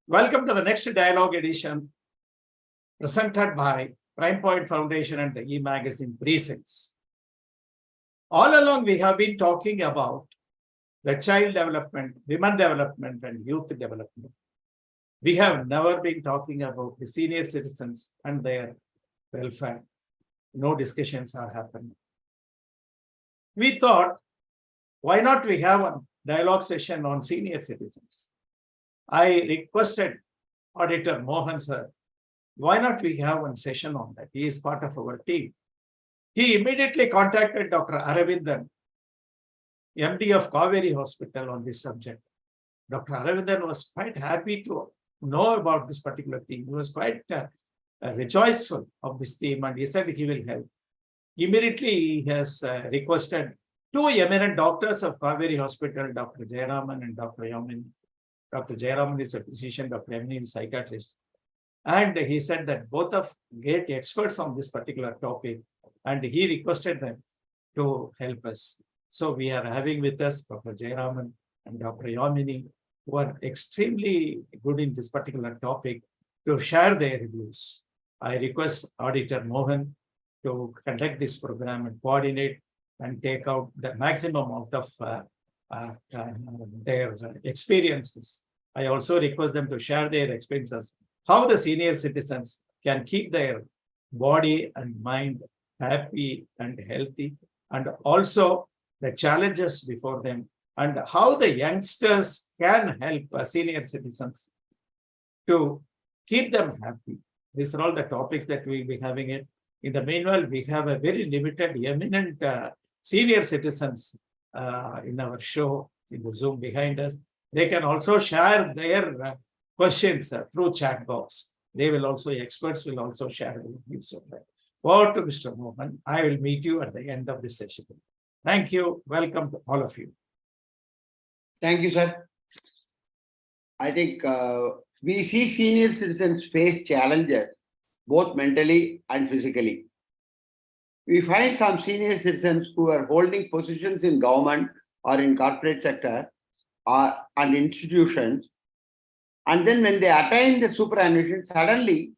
Welcome to the next dialogue edition presented by Prime Point Foundation and the eMagazine PreSense. All along, we have been talking about the child development, women development, and youth development. We have never been talking about the senior citizens and their welfare. No discussions are happening. We thought, why not we have a dialogue session on senior citizens? I requested Auditor Mohan sir, why not we have one session on that? He is part of our team. He immediately contacted Dr. Aravindan, MD of Kauvery Hospital, on this subject. Dr. Aravindan was quite happy to know about this particular theme. He was quite rejoiceful of this theme, and he said he will help. Immediately, he has requested two eminent doctors of Kauvery Hospital, Dr. Jayaraman and Dr. Yamini. Dr. Jayaraman is a physician, Dr. Yamini is a psychiatrist. And he said that both of great experts on this particular topic, and he requested them to help us. So we are having with us Dr. Jayaraman and Dr. Yamini, who are extremely good in this particular topic, to share their views. I request Auditor Mohan to conduct this program and coordinate and take out the maximum out of their experiences. I also request them to share their experiences, how the senior citizens can keep their body and mind happy and healthy, and also the challenges before them, and how the youngsters can help senior citizens to keep them happy. These are all the topics that we'll be having it. In the meanwhile, we have a very limited, eminent senior citizens in our show, in the Zoom behind us. They can also share their questions through chat box. They will also, experts will also share their views on that. Over to Mr. Mohan. I will meet you at the end of this session. Thank you. Welcome to all of you. Thank you, sir. I think we see senior citizens face challenges, both mentally and physically. We find some senior citizens who are holding positions in government or in corporate sector and institutions. And then when they attain the superannuation, suddenly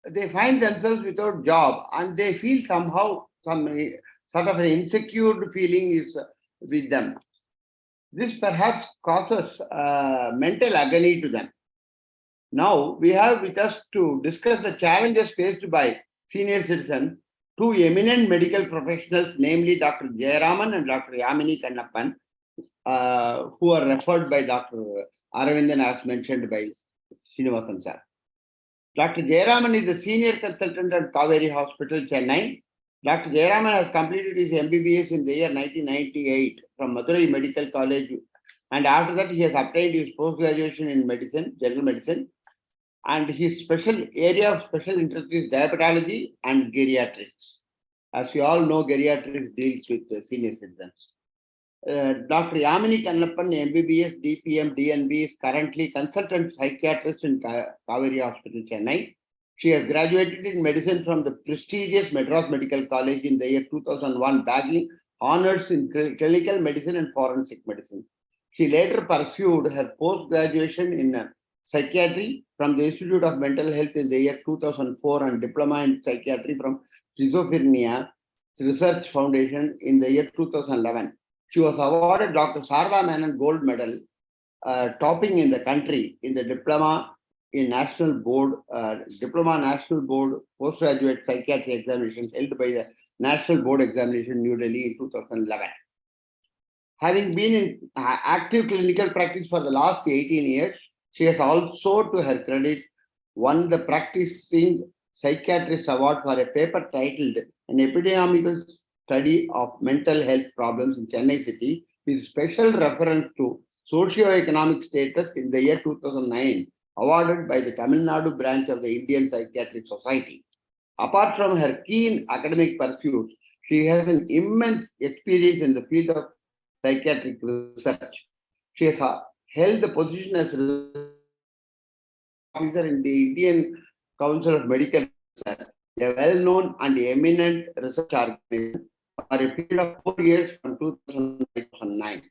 they find themselves without job and they feel somehow some sort of an insecure feeling is with them. This perhaps causes mental agony to them. Now we have with us to discuss the challenges faced by senior citizens two eminent medical professionals, namely Dr. Jayaraman and Dr. Yamini Kannappan, who are referred by Dr. Aravindan as mentioned by Srinivasan sir. Dr. Jayaraman is the senior consultant at Kauvery Hospital, Chennai. Dr. Jayaraman has completed his MBBS in the year 1998 from Madurai Medical College, and after that he has obtained his post-graduation in medicine, general medicine, and his special area of special interest is diabetology and geriatrics. As you all know, geriatrics deals with senior citizens. Dr. Yamini Kannappan, MBBS, DPM, DNB, is currently consultant psychiatrist in Kauvery Hospital, Chennai. She has graduated in medicine from the prestigious Madras Medical College in the year 2001, bagging honors in clinical medicine and forensic medicine. She later pursued her post-graduation in psychiatry from the Institute of Mental Health in the year 2004 and diploma in psychiatry from Schizophrenia Research Foundation in the year 2011. She was awarded Dr. Sarada Menon Gold Medal, topping in the country in the Diploma National Board Postgraduate Psychiatry Examinations held by the National Board Examination, New Delhi in 2011. Having been in active clinical practice for the last 18 years, she has also, to her credit, won the Practicing Psychiatrist Award for a paper titled An Epidemiological Study of Mental Health Problems in Chennai City, with special reference to socio-economic status in the year 2009, awarded by the Tamil Nadu branch of the Indian Psychiatric Society. Apart from her keen academic pursuits, she has an immense experience in the field of psychiatric research. She has held the position as officer in the Indian Council of Medical Research, a well-known and eminent research organization, for a period of 4 years from 2009.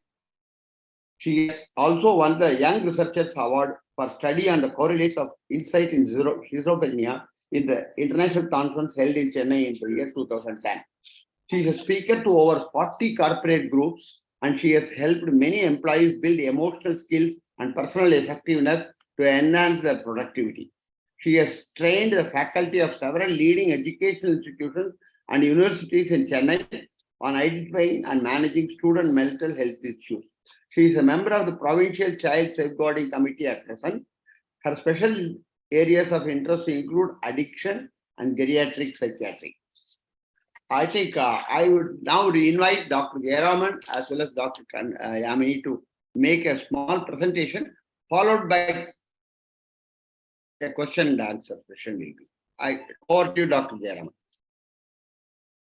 She has also won the Young Researchers Award for study on the correlates of insight in schizophrenia in the international conference held in Chennai in the year 2010. She is a speaker to over 40 corporate groups, and she has helped many employees build emotional skills and personal effectiveness to enhance their productivity. She has trained the faculty of several leading educational institutions and universities in Chennai on identifying and managing student mental health issues. She is a member of the Provincial Child Safeguarding Committee at present. Her special areas of interest include addiction and geriatric psychiatry. I think I would now invite Dr. Jayaraman as well as Dr. Yamini to make a small presentation, followed by a question and answer session. Over to you, Dr. Jayaraman.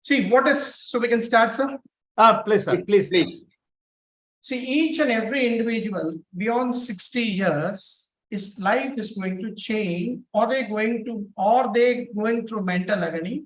See, so we can start, sir? Please, sir, please. See, each and every individual beyond 60 years, his life is going to change, or they going through mental agony,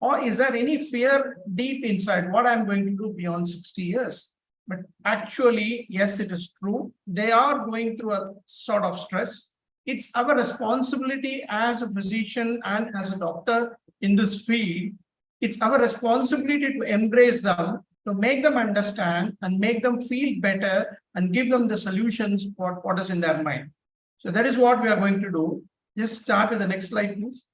or is there any fear deep inside what I'm going to do beyond 60 years? But actually, yes, it is true. They are going through a sort of stress. It's our responsibility as a physician and as a doctor in this field. It's our responsibility to embrace them, to make them understand and make them feel better and give them the solutions for what is in their mind. So that is what we are going to do. Just start with the next slide, please.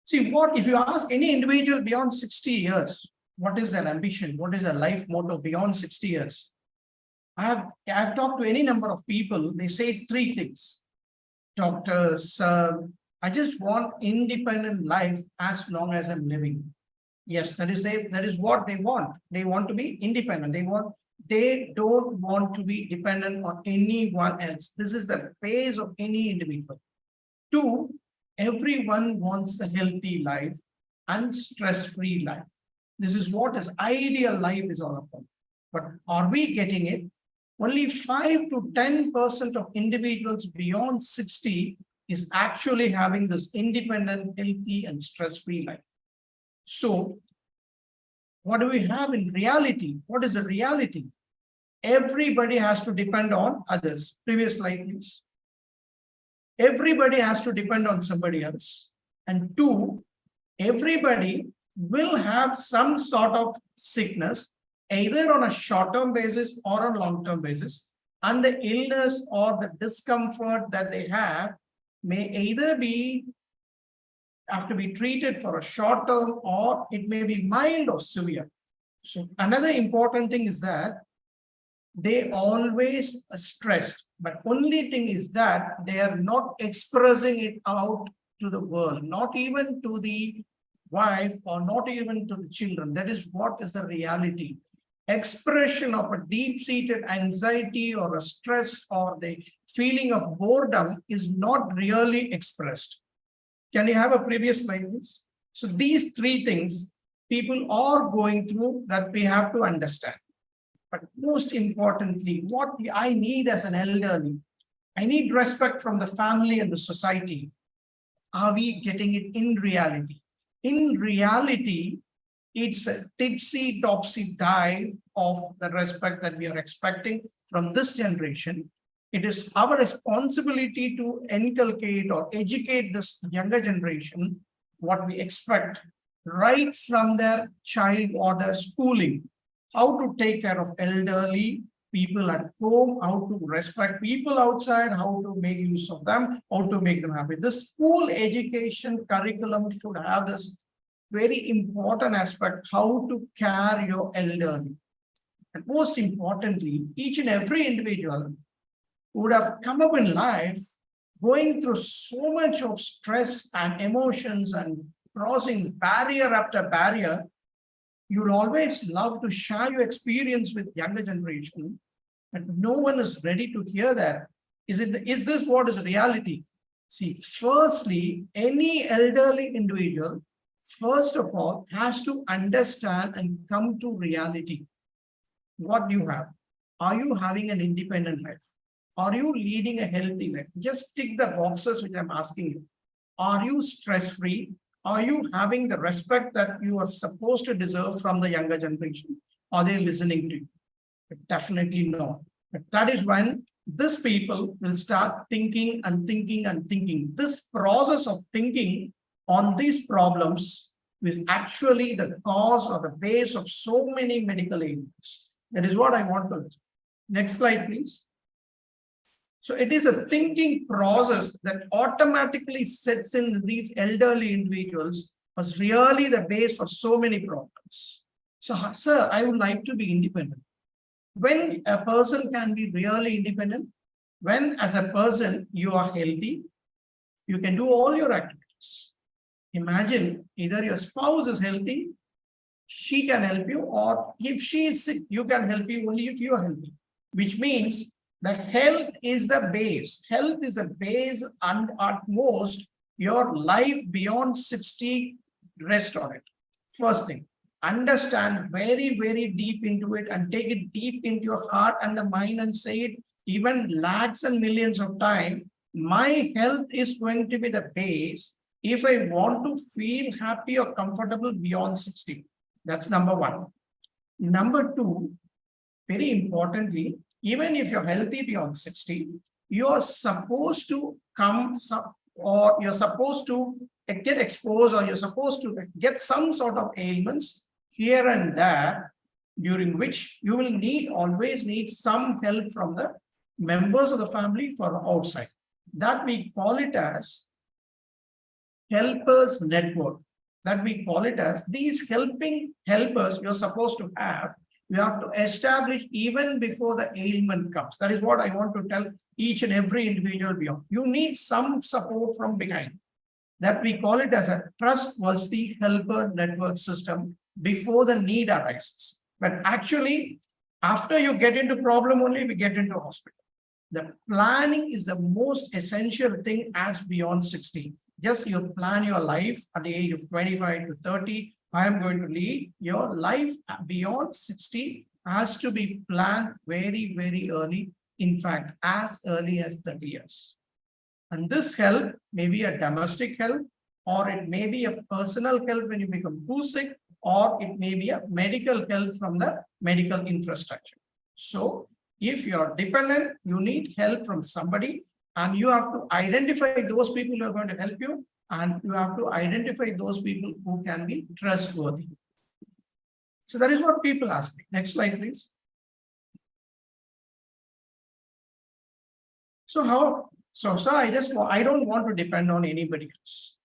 See, if you ask any individual beyond 60 years, what is their ambition? What is their life motto beyond 60 years? I have talked to any number of people. They say three things. Doctors, I just want independent life as long as I'm living. Yes, that is what they want. They want to be independent. They don't want to be dependent on anyone else. This is the base of any individual. Two, everyone wants a healthy life and stress-free life. This is what is ideal life is all about. But are we getting it? Only 5 to 10% of individuals beyond 60 is actually having this independent, healthy, and stress-free life. So, what do we have in reality? What is the reality? Everybody has to depend on others. Previous slide, please. Everybody has to depend on somebody else. And two, everybody will have some sort of sickness, either on a short-term basis or on a long-term basis. And the illness or the discomfort that they have may either have to be treated for a short term, or it may be mild or severe. So another important thing is that they always stressed, but only thing is that they are not expressing it out to the world, not even to the wife or not even to the children. That is what is the reality. Expression of a deep-seated anxiety or a stress or the feeling of boredom is not really expressed. Can you have a previous slide, please? So these three things people are going through that we have to understand. But most importantly, what I need as an elderly, I need respect from the family and the society. Are we getting it in reality? In reality, it's a tipsy-topsy dive of the respect that we are expecting from this generation. It is our responsibility to inculcate or educate this younger generation what we expect right from their child or their schooling. How to take care of elderly people at home, how to respect people outside, how to make use of them, how to make them happy. The school education curriculum should have this very important aspect, how to care your elderly. And most importantly, each and every individual would have come up in life going through so much of stress and emotions and crossing barrier after barrier. You'll always love to share your experience with younger generation, but no one is ready to hear that. Is this what is reality? See, firstly, any elderly individual, first of all, has to understand and come to reality. What do you have? Are you having an independent life? Are you leading a healthy life? Just tick the boxes which I'm asking you. Are you stress-free? Are you having the respect that you are supposed to deserve from the younger generation? Are they listening to you? Definitely no. But that is when these people will start thinking and thinking and thinking. This process of thinking on these problems is actually the cause or the base of so many medical ailments. That is what I want to. Next slide, please. So it is a thinking process that automatically sets in these elderly individuals was really the base for so many problems. So, sir, I would like to be independent. When a person can be really independent, when as a person you are healthy, you can do all your activities. Imagine either your spouse is healthy, she can help you, or if she is sick, you can help you only if you are healthy, which means that health is the base. Health is a base, and at most, your life beyond 60 rest on it. First thing, understand very, very deep into it and take it deep into your heart and the mind and say it even lakhs and millions of times. My health is going to be the base if I want to feel happy or comfortable beyond 60. That's number one. Number two, very importantly, even if you're healthy beyond 60, you're supposed to or you're supposed to get exposed, or you're supposed to get some sort of ailments here and there, during which you will always need some help from the members of the family for outside. That we call it as helpers network. That we call it as these helpers you're supposed to have. You have to establish even before the ailment comes. That is what I want to tell each and every individual beyond. You need some support from behind. That we call it as a trustworthy helper network system before the need arises. But actually, after you get into problem only, we get into hospital. The planning is the most essential thing as beyond 60. Just you plan your life at the age of 25 to 30. I am going to lead. Your life beyond 60 has to be planned very, very early. In fact, as early as 30 years. And this help may be a domestic help, or it may be a personal help when you become too sick, or it may be a medical help from the medical infrastructure. So if you're dependent, you need help from somebody, and you have to identify those people who are going to help you, and you have to identify those people who can be trustworthy. So that is what people ask me. Next slide, please. So I don't want to depend on anybody else.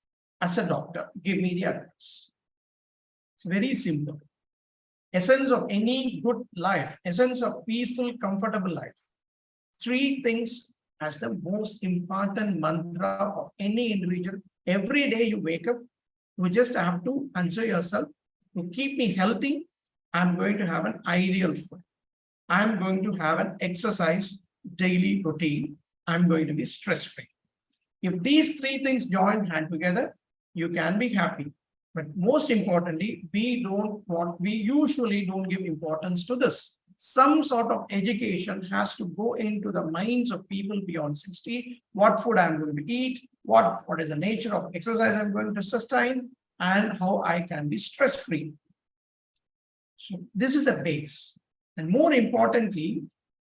As a doctor, give me the advice. It's very simple. Essence of any good life, essence of peaceful, comfortable life. Three things as the most important mantra of any individual. Every day you wake up, you just have to answer yourself, to keep me healthy, I'm going to have an ideal food. I'm going to have an exercise daily routine. I'm going to be stress-free. If these three things join hand together, you can be happy. But most importantly, we usually don't give importance to this. Some sort of education has to go into the minds of people beyond 60. What food I'm going to eat, what is the nature of exercise I'm going to sustain, and how I can be stress-free. So this is a base. And more importantly,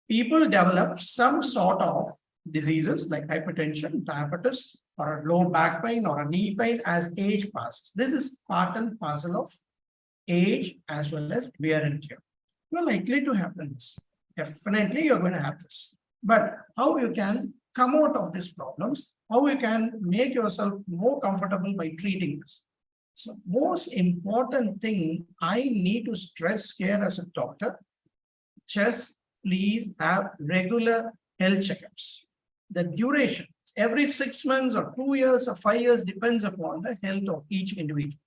people develop some sort of diseases like hypertension, diabetes, or a low back pain or a knee pain as age passes. This is part and parcel of age as well as wear and tear. You're likely to have this. Definitely you're going to have this. But how you can come out of these problems, how you can make yourself more comfortable by treating this. So most important thing I need to stress here as a doctor, just please have regular health checkups. The duration, every 6 months or 2 years or 5 years depends upon the health of each individual.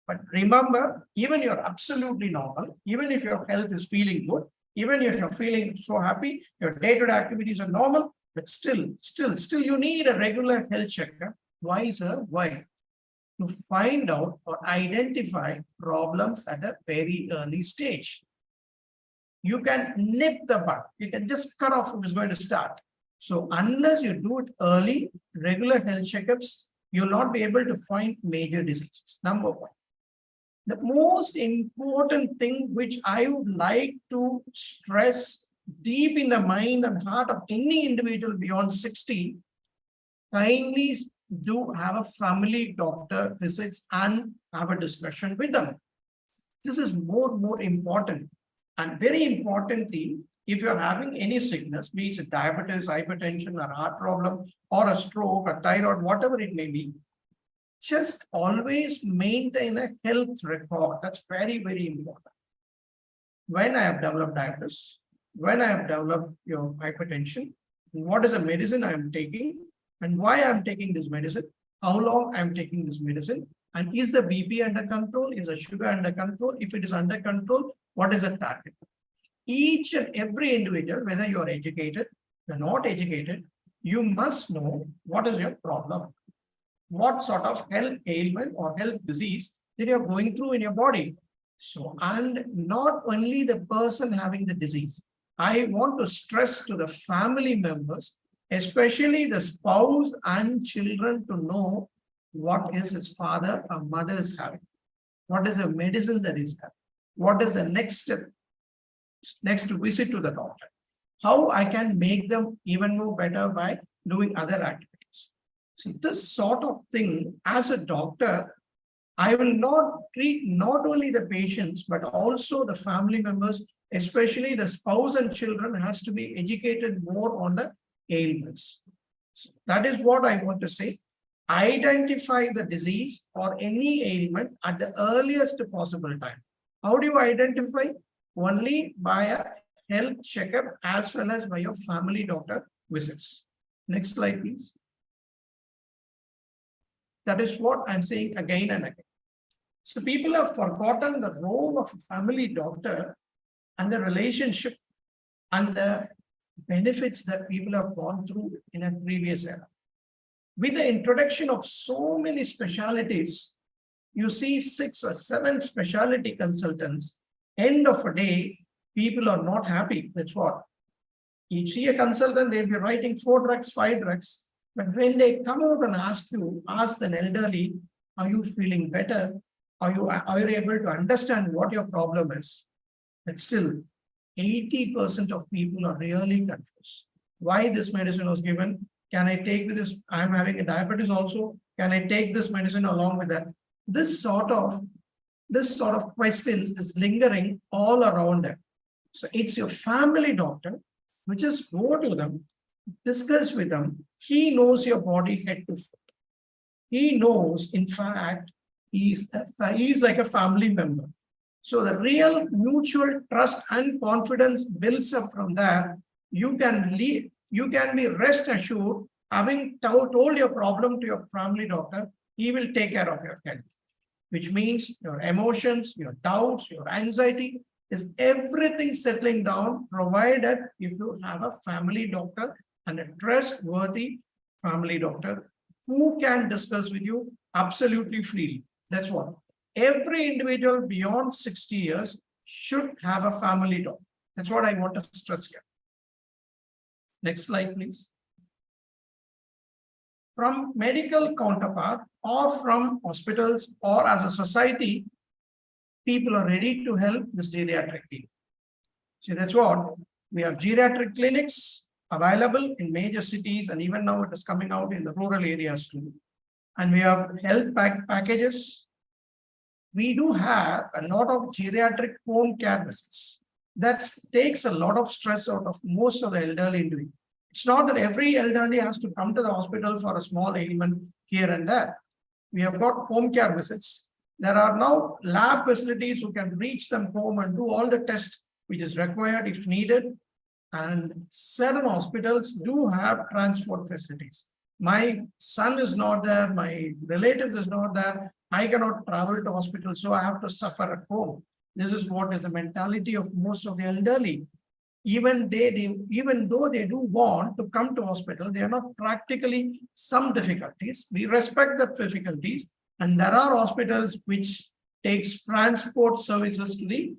But remember, even you're absolutely normal, even if your health is feeling good, even if you're feeling so happy, your day-to-day activities are normal, but still you need a regular health checkup. Why, sir? Why? To find out or identify problems at a very early stage. You can nip the bud. You can just cut off who is going to start. So unless you do it early, regular health checkups you'll not be able to find major diseases. Number one. The most important thing which I would like to stress deep in the mind and heart of any individual beyond 60, kindly do have a family doctor visits and have a discussion with them. This is more important. And very importantly, if you're having any sickness, be it diabetes, hypertension, or heart problem, or a stroke, a thyroid, whatever it may be, just always maintain a health record. That's very important. When I have developed diabetes, when I have developed your hypertension, what is the medicine I am taking, and why I'm taking this medicine, how long I'm taking this medicine, and is the BP under control, is the sugar under control? If it is under control, what is the target? Each and every individual, whether you are educated, you're not educated, you must know what is your problem. What sort of health ailment or health disease that you're going through in your body. So, and not only the person having the disease, I want to stress to the family members, especially the spouse and children, to know what is his father or mother is having, what is the medicine that is having, what is the next step, next visit to the doctor, how I can make them even more better by doing other activities. So this sort of thing, as a doctor, I will not treat not only the patients, but also the family members, especially the spouse and children, has to be educated more on the ailments. So that is what I want to say. Identify the disease or any ailment at the earliest possible time. How do you identify? Only by a health checkup as well as by your family doctor visits. Next slide, please. That is what I'm saying again and again. So people have forgotten the role of a family doctor and the relationship and the benefits that people have gone through in a previous era. With the introduction of so many specialties, you see 6 or 7 specialty consultants. End of a day, people are not happy. That's what. You see a consultant, they'll be writing 4 drugs, 5 drugs. But when they come out and ask an elderly, are you feeling better? Are you able to understand what your problem is? But still, 80% of people are really confused. Why this medicine was given? Can I take this? I'm having a diabetes also. Can I take this medicine along with that? This sort of questions is lingering all around them. So it's your family doctor, which is go to them, discuss with them. He knows your body head to foot. He knows, in fact, he's like a family member. So the real mutual trust and confidence builds up from there. You can be rest assured, having told your problem to your family doctor, he will take care of your health, which means your emotions, your doubts, your anxiety is everything settling down, provided if you have a family doctor and a trustworthy family doctor who can discuss with you absolutely freely. That's what. Every individual beyond 60 years should have a family doctor. That's what I want to stress here. Next slide, please. From medical counterpart or from hospitals or as a society, people are ready to help this geriatric field. See, that's what. We have geriatric clinics available in major cities, and even now it is coming out in the rural areas too. And we have health packages. We do have a lot of geriatric home care visits. That takes a lot of stress out of most of the elderly individuals. It's not that every elderly has to come to the hospital for a small ailment here and there. We have got home care visits. There are now lab facilities who can reach them home and do all the tests which is required if needed. And certain hospitals do have transport facilities. My son is not there, my relatives is not there, I cannot travel to hospital, so I have to suffer at home. This is what is the mentality of most of the elderly. Even though they do want to come to hospital, they are not practically some difficulties. We respect the difficulties, and there are hospitals which takes transport services to the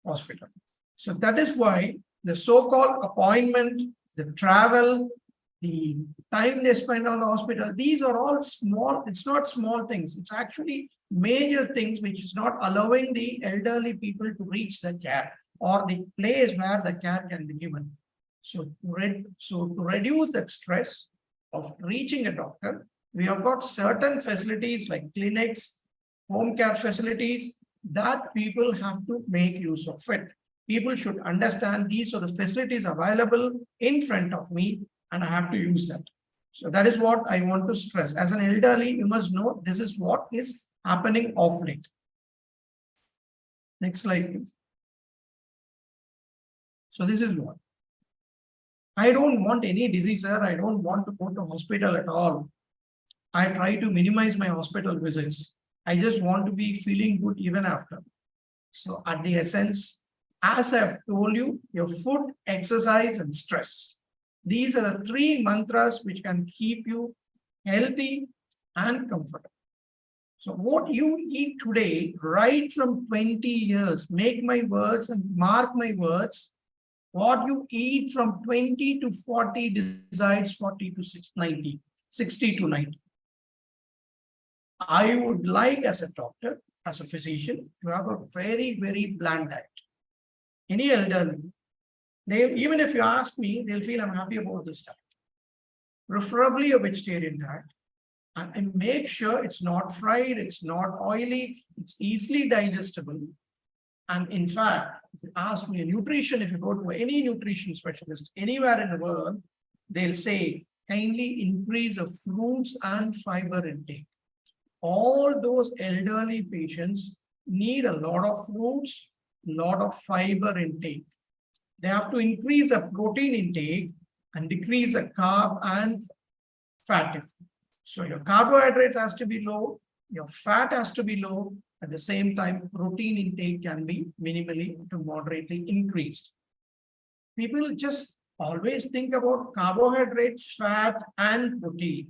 hospital. So that is why the so-called appointment, the travel, the time they spend on the hospital, these are all small, it's not small things. It's actually major things which is not allowing the elderly people to reach the care or the place where the care can be given. So to reduce that stress of reaching a doctor, we have got certain facilities like clinics, home care facilities that people have to make use of it. People should understand these are the facilities available in front of me and I have to use that. So that is what I want to stress. As an elderly, you must know this is what is happening of late. Next slide, please. So this is what. I don't want any disease, sir. I don't want to go to hospital at all. I try to minimize my hospital visits. I just want to be feeling good even after. So at the essence, as I've told you, your food, exercise, and stress. These are the three mantras which can keep you healthy and comfortable. So what you eat today, right from 20 years, make my words and mark my words, what you eat from 20 to 40 decides 40 to 90, 60 to 90. I would like as a doctor, as a physician, to have a very, very bland diet. Any elderly, even if you ask me, they'll feel I'm happy about this diet. Preferably a vegetarian diet. And make sure it's not fried, it's not oily, it's easily digestible. And in fact, if you ask me a nutrition, if you go to any nutrition specialist anywhere in the world, they'll say, kindly increase of fruits and fiber intake. All those elderly patients need a lot of fruits, a lot of fiber intake. They have to increase the protein intake and decrease the carb and fat. So your carbohydrate has to be low, your fat has to be low. At the same time, protein intake can be minimally to moderately increased. People just always think about carbohydrates, fat, and protein.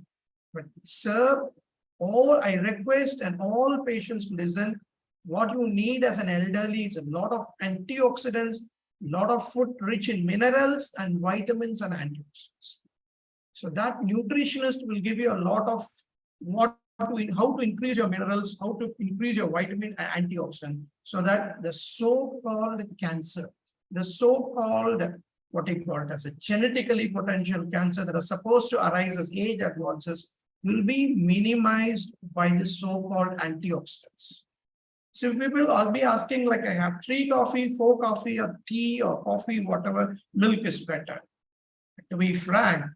But sir, I request and all patients to listen, what you need as an elderly is a lot of antioxidants, a lot of food rich in minerals and vitamins and antioxidants. So that nutritionist will give you a lot of how to increase your minerals, how to increase your vitamin and antioxidant, so that the so-called cancer, the so-called what they call it as a genetically potential cancer that are supposed to arise as age advances will be minimized by the so-called antioxidants. So people will be asking, like, I have 3 coffee, 4 coffee, or tea or coffee, whatever, milk is better. To be frank,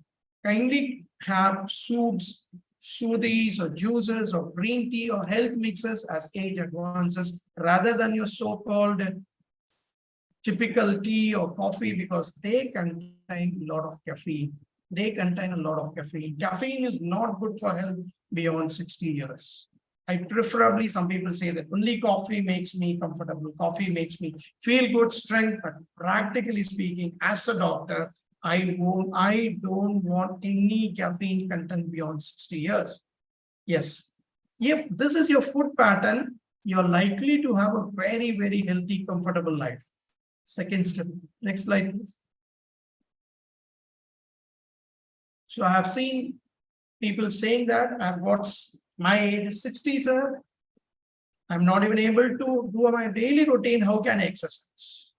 kindly have soups, smoothies or juices or green tea or health mixes as age advances, rather than your so-called typical tea or coffee, because they contain a lot of caffeine. They contain a lot of caffeine. Caffeine is not good for health beyond 60 years. Preferably, some people say that only coffee makes me comfortable, coffee makes me feel good, strength, but practically speaking, as a doctor, I don't want any caffeine content beyond 60 years. Yes, if this is your food pattern, you're likely to have a very, very healthy, comfortable life. Second step. Next slide, please. So I have seen people saying that I've got my age is 60, sir. I'm not even able to do my daily routine. How can I exercise?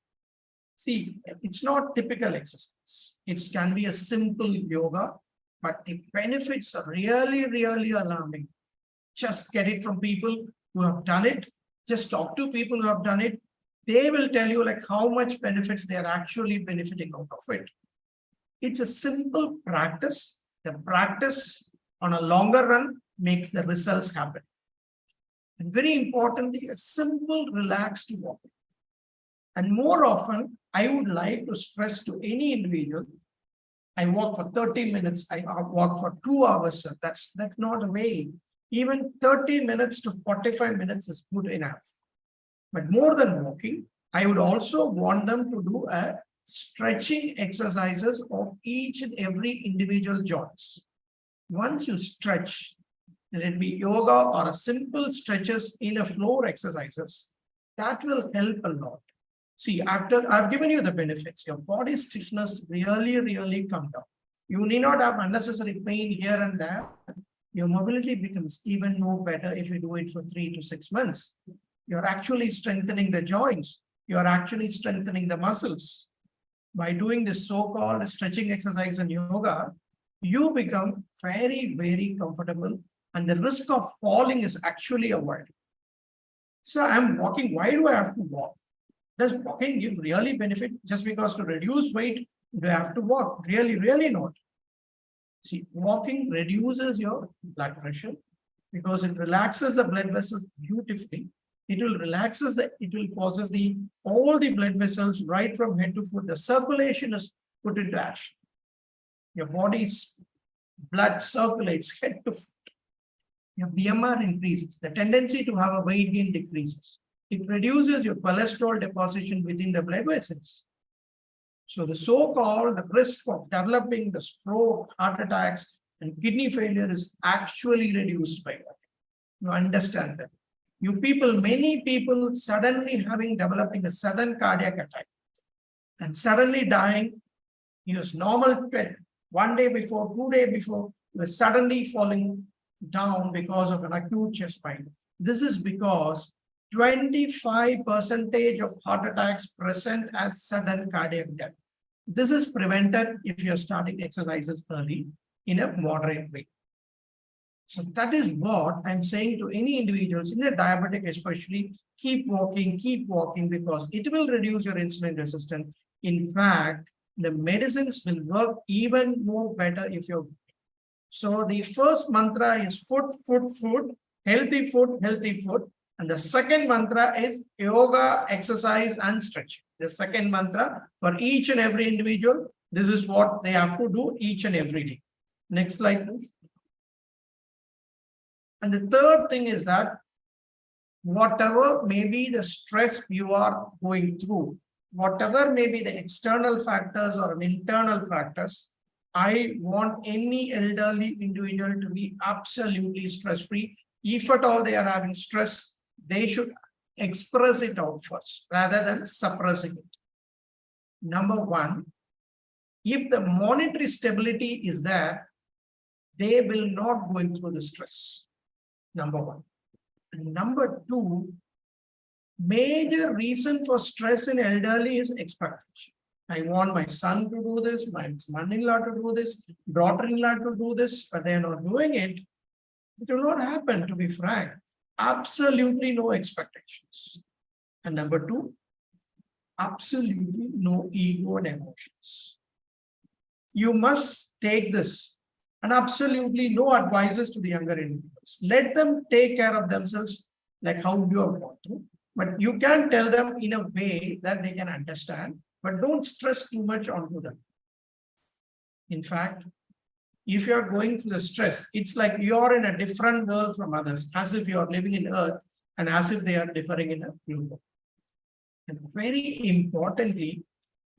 See, it's not typical exercise. It can be a simple yoga, but the benefits are really, really alarming. Just get it from people who have done it. Just talk to people who have done it. They will tell you like how much benefits they are actually benefiting out of it. It's a simple practice. The practice on a longer run makes the results happen. And very importantly, a simple, relaxed walking. And more often, I would like to stress to any individual, I walk for 30 minutes, I walk for 2 hours, sir. That's not a way. Even 30 minutes to 45 minutes is good enough. But more than walking, I would also want them to do a stretching exercises of each and every individual joints. Once you stretch, let it be yoga or a simple stretches in a floor exercises, that will help a lot. See, after I've given you the benefits, your body stiffness really, really come down. You need not have unnecessary pain here and there. Your mobility becomes even more better if you do it for 3 to 6 months. You're actually strengthening the joints. You're actually strengthening the muscles. By doing this so-called stretching exercise and yoga, you become very, very comfortable and the risk of falling is actually avoided. So I'm walking. Why do I have to walk? Does walking give really benefit just because to reduce weight, do I have to walk? Really, really not. See, walking reduces your blood pressure because it relaxes the blood vessels beautifully. It will causes all the blood vessels right from head to foot. The circulation is put into action. Your body's blood circulates head to foot. Your BMR increases. The tendency to have a weight gain decreases. It reduces your cholesterol deposition within the blood vessels. So the so-called risk of developing the stroke, heart attacks, and kidney failure is actually reduced by that. You understand that. Many people suddenly developing a sudden cardiac attack and suddenly dying. He was normal 1 day before, 2 days before, he was suddenly falling down because of an acute chest pain. This is because 25% of heart attacks present as sudden cardiac death. This is prevented if you're starting exercises early in a moderate way. So that is what I'm saying to any individuals in a diabetic, especially keep walking because it will reduce your insulin resistance. In fact, the medicines will work even more better if you're. So the first mantra is food, healthy food. And the second mantra is yoga, exercise, and stretching. The second mantra for each and every individual, this is what they have to do each and every day. Next slide, please. And the third thing is that whatever may be the stress you are going through, whatever may be the external factors or internal factors, I want any elderly individual to be absolutely stress-free. If at all they are having stress, they should express it out first rather than suppressing it. Number one, if the monetary stability is there, they will not going through the stress. Number one. And number two, major reason for stress in elderly is expectation. I want my son to do this, my son-in-law to do this, daughter-in-law to do this, but they are not doing it. It will not happen, to be frank. Absolutely no expectations. And number two, absolutely no ego and emotions. You must take this and absolutely no advices to the younger individuals. Let them take care of themselves like how you have gone through. But you can tell them in a way that they can understand, but don't stress too much onto them. In fact, if you are going through the stress, it's like you're in a different world from others, as if you are living in Earth and as if they are differing in a Pluto. And very importantly,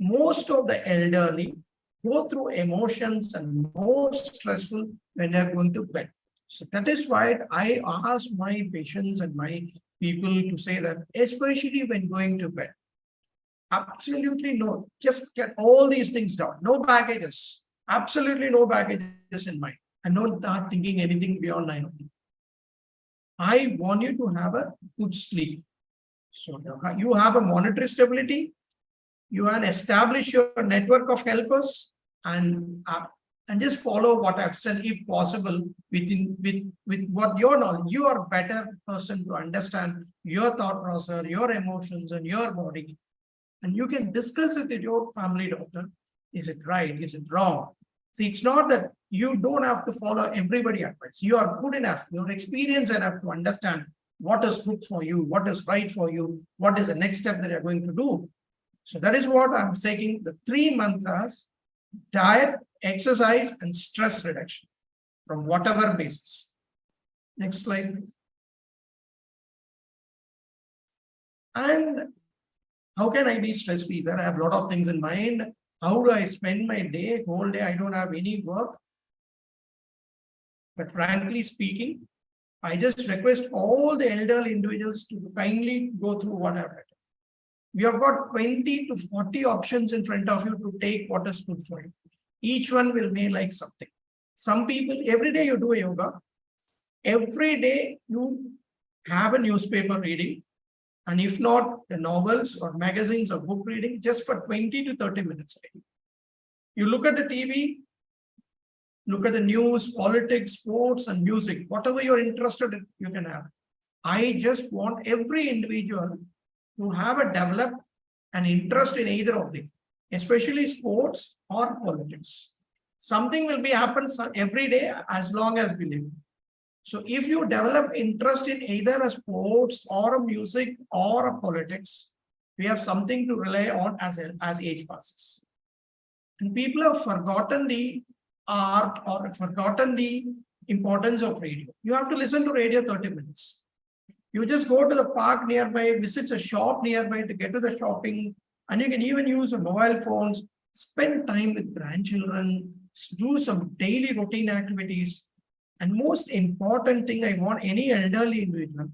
most of the elderly go through emotions and more stressful when they're going to bed. So that is why I ask my patients and my people to say that, especially when going to bed, absolutely no, just get all these things down, no baggages, absolutely no baggages in mind, and don't start thinking anything beyond 9 o'clock. I want you to have a good sleep. So you have a monetary stability, you can establish your network of helpers and just follow what I've said if possible with what your knowledge. You are a better person to understand your thought process, your emotions, and your body. And you can discuss it with your family doctor. Is it right? Is it wrong? See, it's not that you don't have to follow everybody's advice. You are good enough, you're experienced enough to understand what is good for you, what is right for you, what is the next step that you're going to do. So that is what I'm saying, the 3 mantras: diet, exercise, and stress reduction from whatever basis. Next slide, please. And how can I be stress-free? I have a lot of things in mind. How do I spend my day? Whole day I don't have any work. But frankly speaking, I just request all the elderly individuals to kindly go through what I've written. We have got 20 to 40 options in front of you to take what is good for you. Each one may like something. Some people, every day you do yoga, every day you have a newspaper reading, and if not the novels or magazines or book reading, just for 20 to 30 minutes a day. You look at the TV, look at the news, politics, sports, and music, whatever you're interested in, you can have. I just want every individual to have a develop an interest in either of them, especially sports or politics. Something will be happens every day as long as we live. So if you develop interest in either a sports or a music or a politics, we have something to rely on as age passes. And people have forgotten the art or forgotten the importance of radio. You have to listen to radio 30 minutes. You just go to the park nearby, visit a shop nearby to get to the shopping, and you can even use mobile phones, spend time with grandchildren, do some daily routine activities. And most important thing, I want any elderly individual,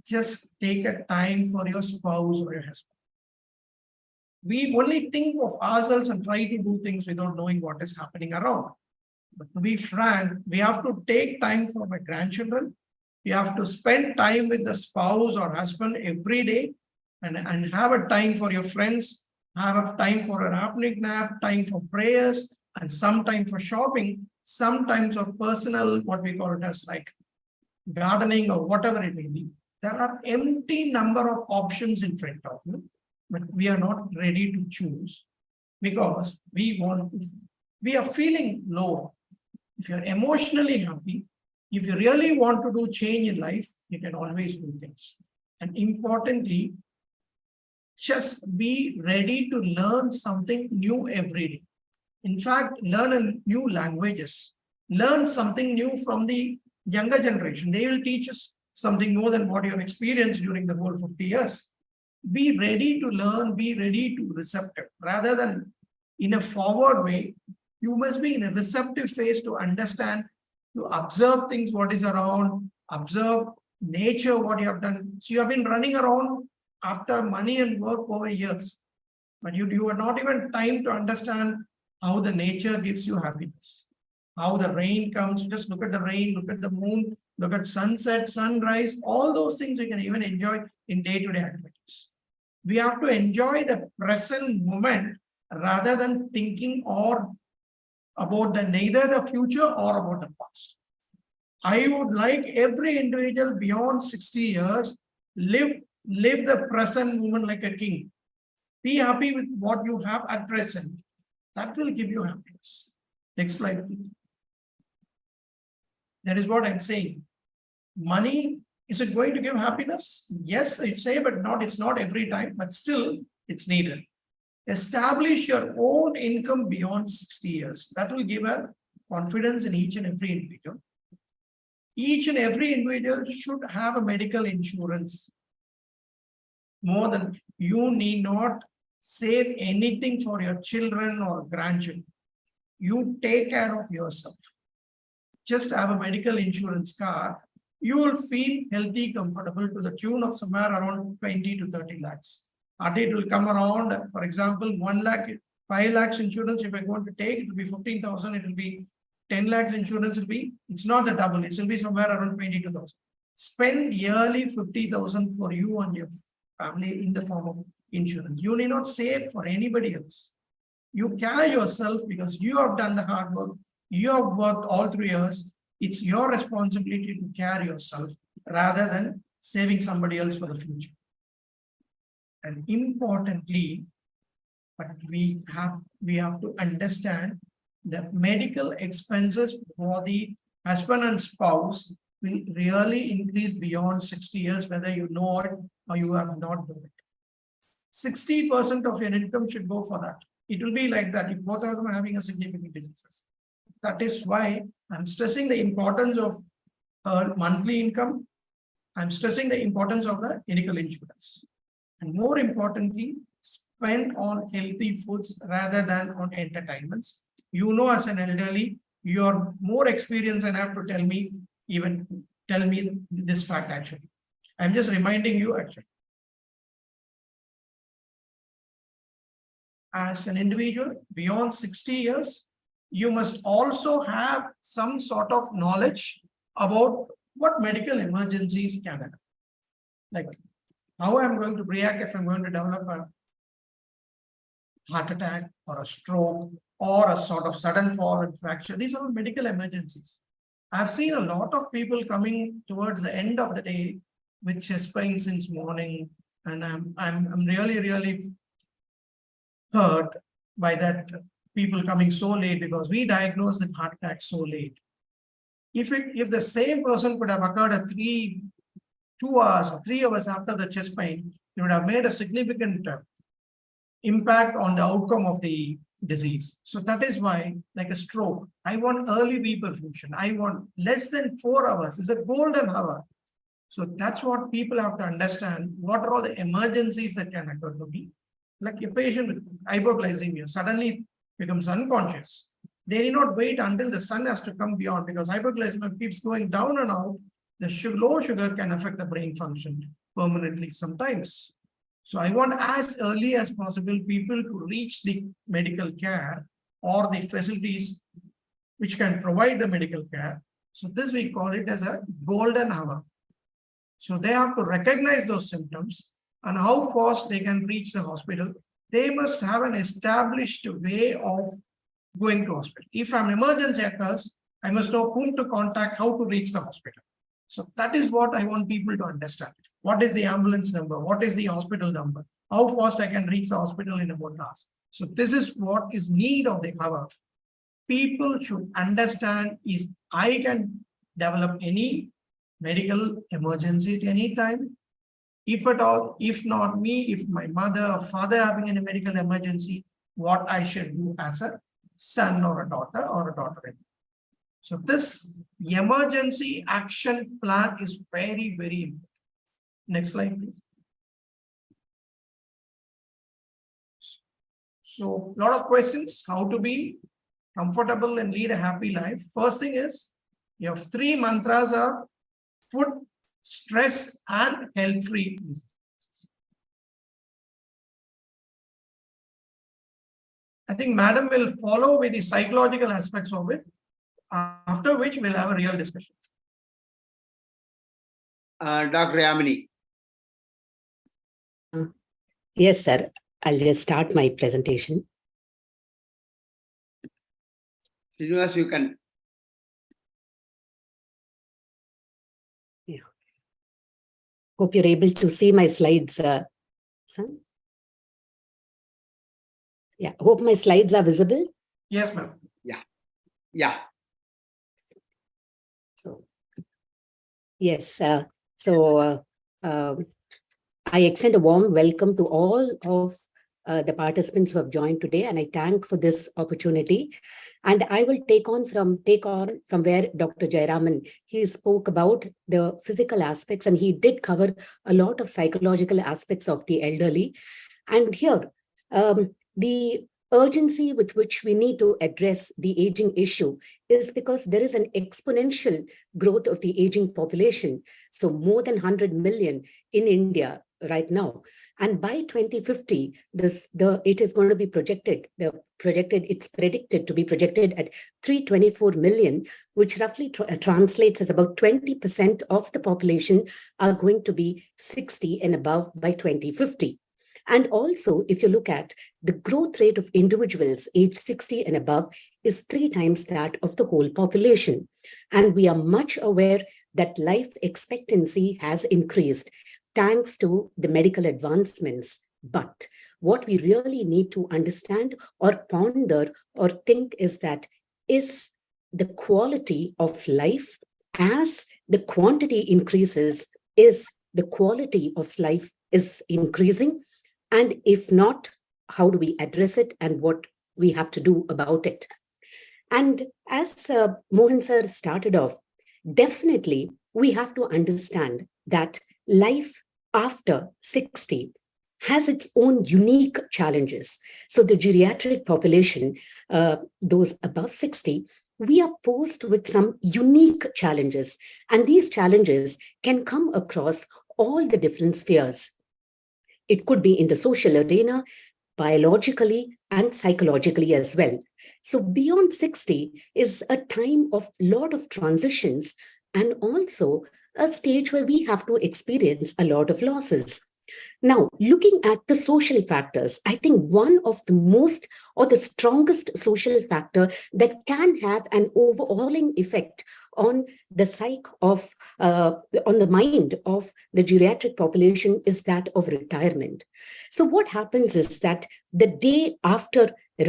just take a time for your spouse or your husband. We only think of ourselves and try to do things without knowing what is happening around. But to be frank, we have to take time for my grandchildren. You have to spend time with the spouse or husband every day, and have a time for your friends, have a time for an afternoon nap, time for prayers, and some time for shopping, sometimes of personal, what we call it as like gardening or whatever it may be. There are empty number of options in front of you, but we are not ready to choose because we are feeling low. If you're emotionally happy, if you really want to do change in life, you can always do things. And importantly, just be ready to learn something new every day. In fact, learn new languages, learn something new from the younger generation. They will teach us something more than what you have experienced during the whole 50 years. Be ready to learn, be ready to receptive. Rather than in a forward way, you must be in a receptive phase to understand, to observe things, what is around, observe nature, what you have done. So you have been running around after money and work over years, but you are not even time to understand how the nature gives you happiness, how the rain comes. Just look at the rain, look at the moon, look at sunset, sunrise, all those things you can even enjoy in day-to-day activities. We have to enjoy the present moment rather than thinking or about neither the future or about the past. I would like every individual beyond 60 years, live the present moment like a king. Be happy with what you have at present. That will give you happiness. Next slide, please. That is what I'm saying. Money, is it going to give happiness? Yes, I'd say, but it's not every time, but still it's needed. Establish your own income beyond 60 years. That will give a confidence in each and every individual. Each and every individual should have a medical insurance. More than you need not save anything for your children or grandchildren. You take care of yourself. Just have a medical insurance card. You will feel healthy, comfortable to the tune of somewhere around 20 to 30 lakhs. It will come around, for example, 1 lakh, 5 lakhs insurance. If I want to take, it will be 15,000. It will be 10 lakhs insurance. It's not the double. It will be somewhere around 22,000. Spend yearly 50,000 for you and your family in the form of insurance. You need not save for anybody else. You care yourself because you have done the hard work. You have worked all 3 years. It's your responsibility to care yourself rather than saving somebody else for the future. And importantly, but we have to understand that medical expenses for the husband and spouse will really increase beyond 60 years, whether you know it or you have not done it. 60% of your income should go for that. It will be like that if both of them are having a significant diseases. That is why I'm stressing the importance of monthly income. I'm stressing the importance of the medical insurance. And more importantly, spend on healthy foods rather than on entertainments. You know, as an elderly, you are more experienced and have to tell me this fact actually. I'm just reminding you actually. as an individual beyond 60 years, you must also have some sort of knowledge about what medical emergencies can happen. Like how I'm going to react if I'm going to develop a heart attack or a stroke or a sort of sudden fall and fracture. These are medical emergencies. I've seen a lot of people coming towards the end of the day with chest pain since morning, and I'm really hurt by that people coming so late because we diagnose the heart attack so late. If the same person could have occurred at 2 hours or 3 hours after the chest pain, it would have made a significant impact on the outcome of the disease. So that is why, like a stroke, I want early reperfusion. I want less than 4 hours. It's a golden hour. So that's what people have to understand. What are all the emergencies that can occur to me? Like a patient with hypoglycemia suddenly becomes unconscious. They need not wait until the sun has to come beyond, because hypoglycemia keeps going down and out. The low sugar can affect the brain function permanently sometimes. So I want as early as possible people to reach the medical care or the facilities which can provide the medical care. So this we call it as a golden hour. So they have to recognize those symptoms and how fast they can reach the hospital. They must have an established way of going to hospital. If an emergency occurs, I must know whom to contact, how to reach the hospital. So that is what I want people to understand. What is the ambulance number? What is the hospital number? How fast I can reach the hospital in about hours? So this is what is need of the hour. People should understand is I can develop any medical emergency at any time. If at all, if not me, if my mother or father having any medical emergency, what I should do as a son or a daughter-in-law. So this emergency action plan is very, very important. Next slide, please. So a lot of questions, how to be comfortable and lead a happy life. First thing is, you have 3 mantras are food, stress, and health-free. I think Madam will follow with the psychological aspects of it, after which we'll have a real discussion. Dr. Yamini. Yes, sir. I'll just start my presentation. Srinivas, you can. Yeah. Hope you're able to see my slides, son. Yeah, hope my slides are visible. Yes, ma'am. Yeah. So, yes, I extend a warm welcome to all of the participants who have joined today, and I thank for this opportunity. And I will take on from where Dr. Jayaraman, he spoke about the physical aspects, and he did cover a lot of psychological aspects of the elderly. And here, the urgency with which we need to address the aging issue is because there is an exponential growth of the aging population. So more than 100 million in India right now. And by 2050, it is going to be projected, it's predicted to be projected at 324 million, which roughly translates as about 20% of the population are going to be 60 and above by 2050. And also, if you look at the growth rate of individuals aged 60 and above is 3 times that of the whole population. And we are much aware that life expectancy has increased thanks to the medical advancements. But what we really need to understand or ponder or think is that is the quality of life, as the quantity increases, is the quality of life is increasing? And if not, how do we address it and what we have to do about it? And as Mohan sir started off, definitely we have to understand that life after 60 has its own unique challenges. So the geriatric population, those above 60, we are posed with some unique challenges. And these challenges can come across all the different spheres. It could be in the social arena, biologically and psychologically as well. So beyond 60 is a time of lot of transitions and also a stage where we have to experience a lot of losses. Now, looking at the social factors, I think one of the most or the strongest social factor that can have an overhauling effect on the psyche of, on the mind of the geriatric population is that of retirement. So what happens is that the day after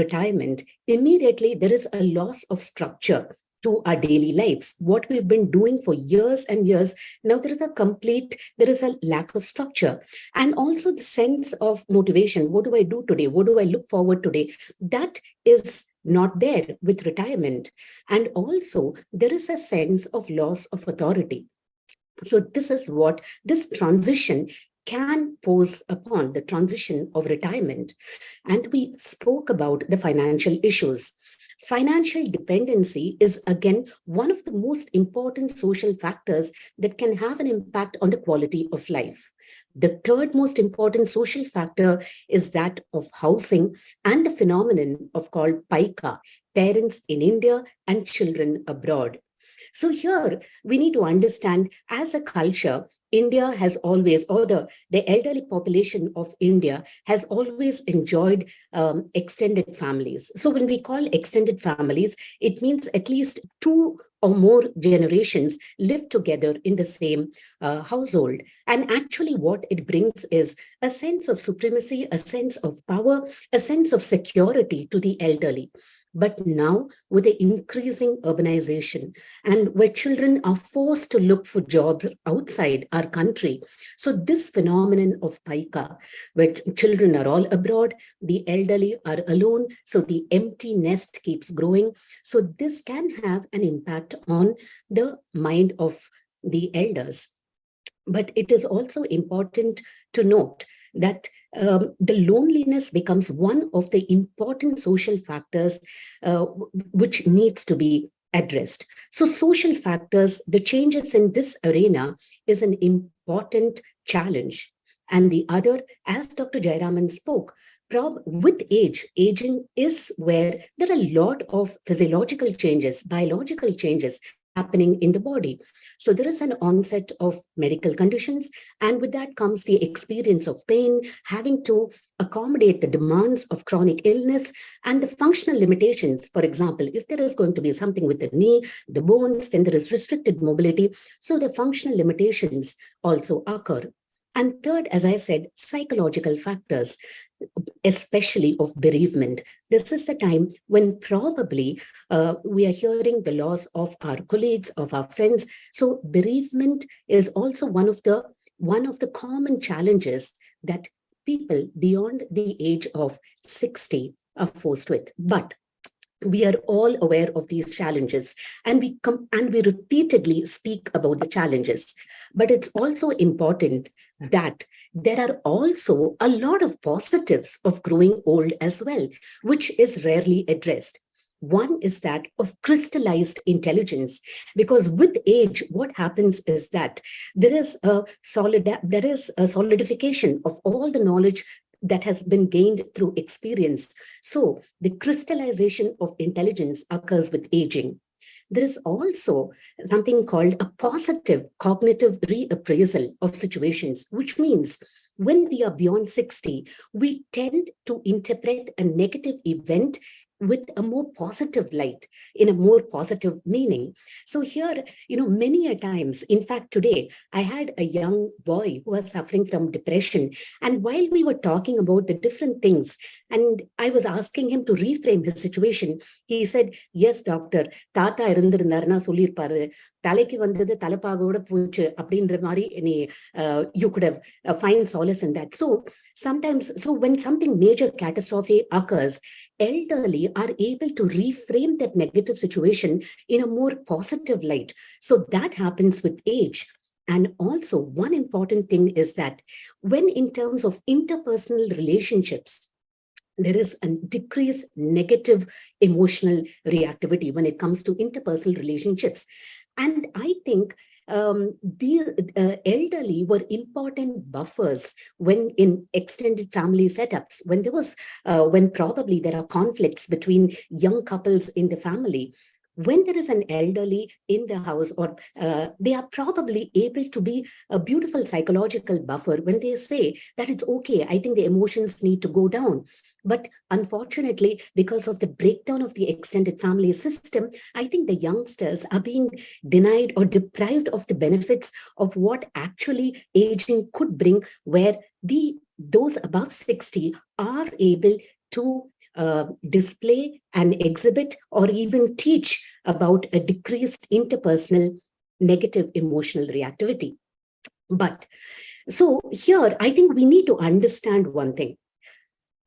retirement, immediately there is a loss of structure to our daily lives. What we've been doing for years and years, now there is a lack of structure. And also the sense of motivation. What do I do today? What do I look forward today? That is not there with retirement. And also there is a sense of loss of authority. So this is what this transition can pose upon the transition of retirement. And we spoke about the financial issues. Financial dependency is again one of the most important social factors that can have an impact on the quality of life. The third most important social factor is that of housing and the phenomenon of called PICA, parents in India and children abroad. So here we need to understand as a culture, India has always, or the elderly population of India has always enjoyed extended families. So when we call extended families, it means at least 2 or more generations live together in the same household. And actually what it brings is a sense of supremacy, a sense of power, a sense of security to the elderly. But now with the increasing urbanization and where children are forced to look for jobs outside our country. So this phenomenon of PICA, where children are all abroad, the elderly are alone, so the empty nest keeps growing. So this can have an impact on the mind of the elders. But it is also important to note that the loneliness becomes one of the important social factors which needs to be addressed. So social factors, the changes in this arena is an important challenge. And the other, as Dr. Jayaraman spoke, with aging is where there are a lot of physiological changes, biological changes happening in the body. So there is an onset of medical conditions, and with that comes the experience of pain, having to accommodate the demands of chronic illness and the functional limitations. For example, if there is going to be something with the knee, the bones, then there is restricted mobility. So the functional limitations also occur. And third, as I said, psychological factors, especially of bereavement. This is the time when probably we are hearing the loss of our colleagues, of our friends. So bereavement is also one of the common challenges that people beyond the age of 60 are forced with. But we are all aware of these challenges, and we repeatedly speak about the challenges. But it's also important that there are also a lot of positives of growing old as well, which is rarely addressed. One is that of crystallized intelligence, because with age, what happens is that there is a solidification of all the knowledge that has been gained through experience. So the crystallization of intelligence occurs with aging. There is also something called a positive cognitive reappraisal of situations, which means when we are beyond 60, we tend to interpret a negative event with a more positive light, in a more positive meaning. So here, many a times, in fact, today, I had a young boy who was suffering from depression. And while we were talking about the different things, and I was asking him to reframe his situation, he said, yes, doctor, Tata irundirundarna sollirparu, தலைக்கு வந்தது தலைப்பாகோட போச்சு அப்படின்ற மாதிரி you could have find solace in that. So sometimes, when something major catastrophe occurs, elderly are able to reframe that negative situation in a more positive light. So that happens with age. And also one important thing is that when in terms of interpersonal relationships, there is a decreased negative emotional reactivity when it comes to interpersonal relationships. And I think the elderly were important buffers when in extended family setups, when there was, when probably there are conflicts between young couples in the family. When there is an elderly in the house, or they are probably able to be a beautiful psychological buffer when they say that it's okay, I think the emotions need to go down. But unfortunately, because of the breakdown of the extended family system, I think the youngsters are being denied or deprived of the benefits of what actually aging could bring, where those above 60 are able to display and exhibit or even teach about a decreased interpersonal negative emotional reactivity. But so here, I think we need to understand one thing.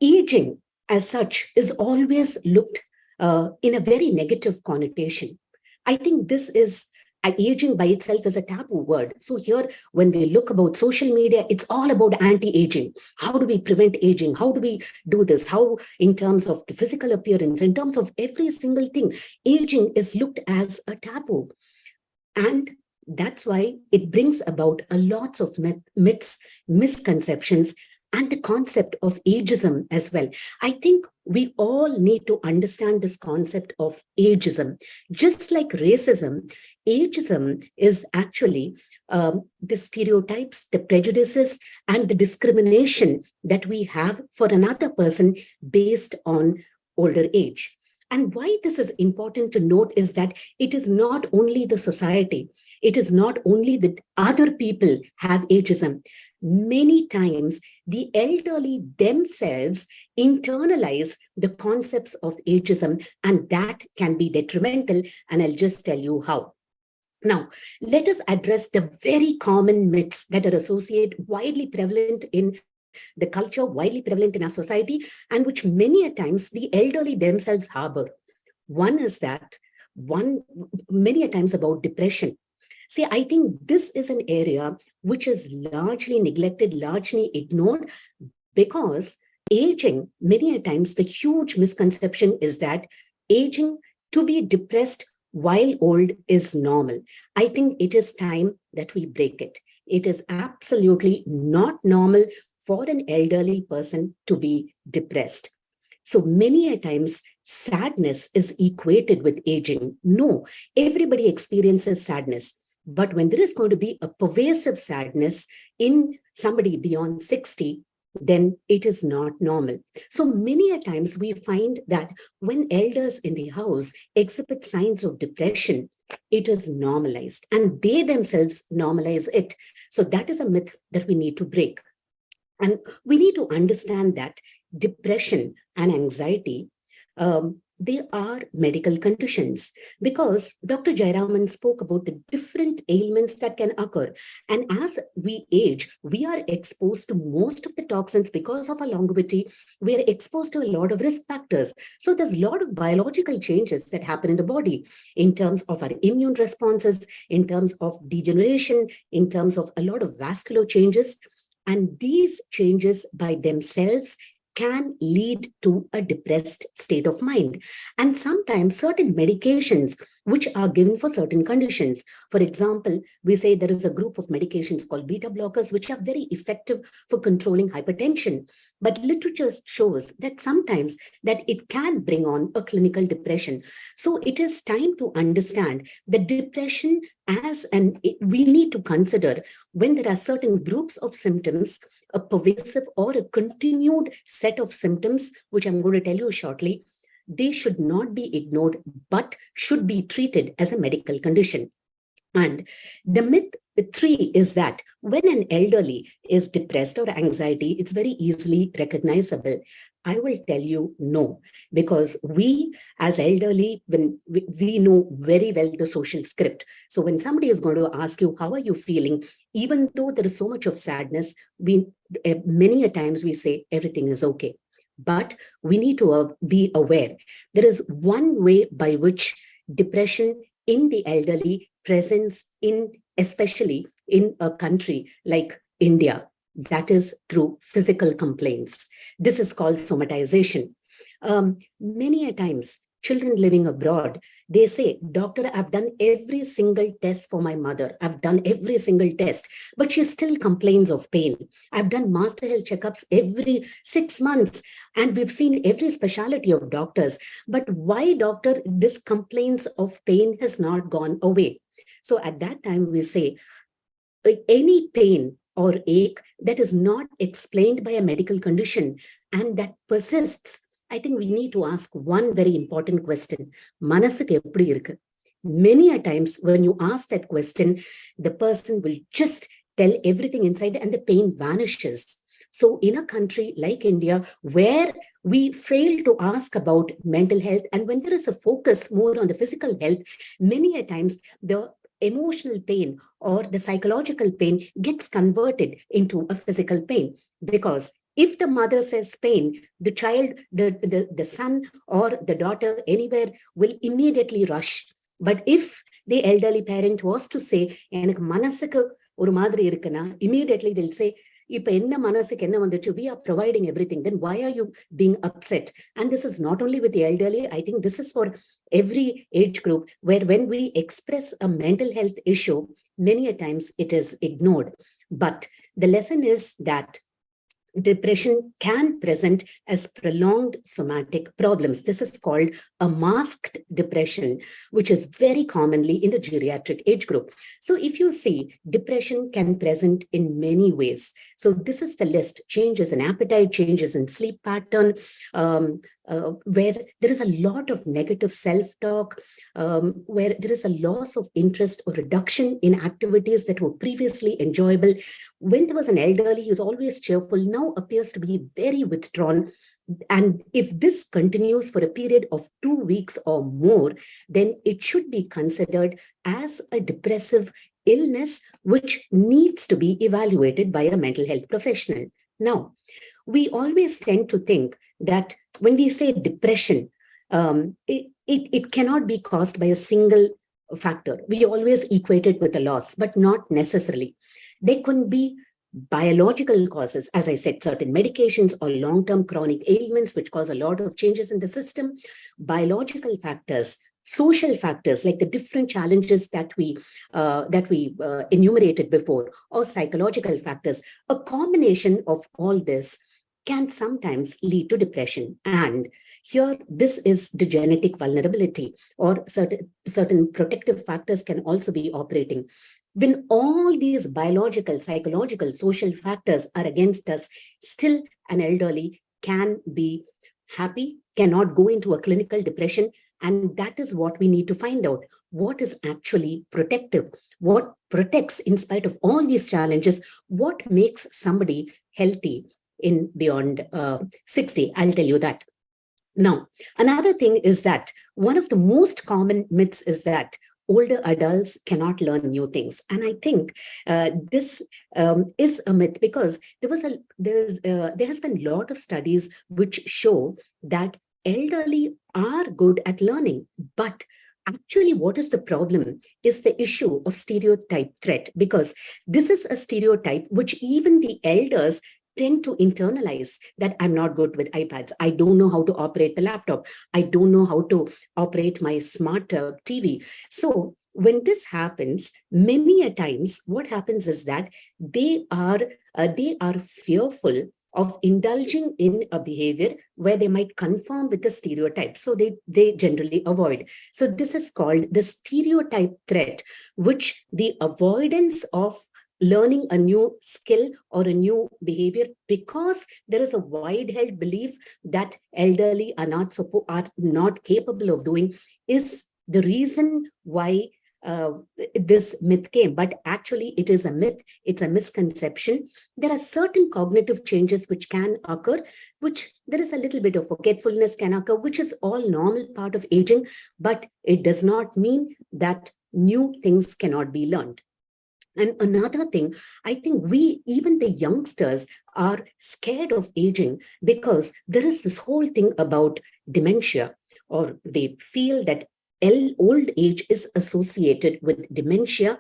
Aging as such is always looked in a very negative connotation. I think this is aging by itself is a taboo word. So here, when we look about social media, it's all about anti-aging. How do we prevent aging? How do we do this? How, in terms of the physical appearance, in terms of every single thing, aging is looked as a taboo. And that's why it brings about a lots of myths, misconceptions, and the concept of ageism as well. I think we all need to understand this concept of ageism. Just like racism, ageism is actually the stereotypes, the prejudices, and the discrimination that we have for another person based on older age. And why this is important to note is that it is not only the society, it is not only that other people have ageism. Many times, the elderly themselves internalize the concepts of ageism, and that can be detrimental. And I'll just tell you how. Now, let us address the very common myths that are associated, widely prevalent in the culture, widely prevalent in our society, and which many a times the elderly themselves harbor. One is that, many a times about depression. See, I think this is an area which is largely neglected, largely ignored, because aging, many a times the huge misconception is that aging, to be depressed while old, is normal. I think it is time that we break it. It is absolutely not normal for an elderly person to be depressed. So many a times sadness is equated with aging. No, everybody experiences sadness. But when there is going to be a pervasive sadness in somebody beyond 60, then it is not normal. So many a times we find that when elders in the house exhibit signs of depression, it is normalized and they themselves normalize it. So that is a myth that we need to break. And we need to understand that depression and anxiety, they are medical conditions, because Dr. Jayaraman spoke about the different ailments that can occur. And as we age, we are exposed to most of the toxins because of our longevity. We are exposed to a lot of risk factors. So there's a lot of biological changes that happen in the body in terms of our immune responses, in terms of degeneration, in terms of a lot of vascular changes. And these changes by themselves can lead to a depressed state of mind. And sometimes certain medications which are given for certain conditions. For example, we say there is a group of medications called beta blockers, which are very effective for controlling hypertension. But literature shows that sometimes that it can bring on a clinical depression. So it is time to understand that depression we need to consider when there are certain groups of symptoms, a pervasive or a continued set of symptoms, which I'm going to tell you shortly. They should not be ignored, but should be treated as a medical condition. And the myth 3 is that when an elderly is depressed or anxiety, it's very easily recognizable. I will tell you no, because we as elderly, when we know very well the social script. So when somebody is going to ask you, how are you feeling? Even though there is so much of sadness, many a times we say everything is okay. But we need to be aware. There is one way by which depression in the elderly presents especially in a country like India, that is through physical complaints. This is called somatization. Many a times children living abroad, they say, doctor, I've done every single test for my mother. I've done every single test, but she still complains of pain. I've done master health checkups every 6 months, and we've seen every specialty of doctors. But why, doctor, this complaints of pain has not gone away? So at that time, we say, any pain or ache that is not explained by a medical condition and that persists, I think we need to ask one very important question. Manasukku eppadi irukku? Many a times when you ask that question, the person will just tell everything inside and the pain vanishes. So in a country like India, where we fail to ask about mental health, and when there is a focus more on the physical health, many a times the emotional pain or the psychological pain gets converted into a physical pain. Because if the mother says pain, the child, the son or the daughter anywhere will immediately rush. But if the elderly parent was to say, எனக்கு மனசுக்கு ஒரு மாதிரி இருக்குன்னா, immediately they'll say, இப்ப என்ன மனசுக்கு என்ன வந்துச்சு, we are providing everything, then why are you being upset? And this is not only with the elderly, I think this is for every age group, where when we express a mental health issue, many a times it is ignored. But the lesson is that depression can present as prolonged somatic problems. This is called a masked depression, which is very commonly in the geriatric age group. So if you see, depression can present in many ways. So this is the list: changes in appetite, changes in sleep pattern, where there is a lot of negative self-talk, where there is a loss of interest or reduction in activities that were previously enjoyable. When there was an elderly who was always cheerful, now appears to be very withdrawn. And if this continues for a period of 2 weeks or more, then it should be considered as a depressive illness, which needs to be evaluated by a mental health professional. Now, we always tend to think that when we say depression, it cannot be caused by a single factor. We always equate it with a loss, but not necessarily. There could be biological causes, as I said, certain medications or long-term chronic ailments which cause a lot of changes in the system, biological factors, social factors like the different challenges that we enumerated before, or psychological factors. A combination of all this can sometimes lead to depression. And here, this is the genetic vulnerability, or certain protective factors can also be operating. When all these biological, psychological, social factors are against us, still an elderly can be happy, cannot go into a clinical depression. And that is what we need to find out. What is actually protective? What protects in spite of all these challenges? What makes somebody healthy in beyond 60? I'll tell you that. Now, another thing is that one of the most common myths is that older adults cannot learn new things. And I think this is a myth, because there has been a lot of studies which show that elderly are good at learning. But actually, what is the problem is the issue of stereotype threat, because this is a stereotype which even the elders tend to internalize, that I'm not good with iPads. I don't know how to operate the laptop. I don't know how to operate my smart TV. So when this happens, many a times what happens is that they are fearful of indulging in a behavior where they might conform with the stereotype. So they generally avoid. So this is called the stereotype threat, which the avoidance of learning a new skill or a new behavior, because there is a wide held belief that elderly are not capable of doing, is the reason why this myth came. But actually, it is a myth. It's a misconception. There are certain cognitive changes which can occur, which there is a little bit of forgetfulness can occur, which is all normal part of aging, but it does not mean that new things cannot be learned. And another thing, I think even the youngsters are scared of aging, because there is this whole thing about dementia, or they feel that old age is associated with dementia.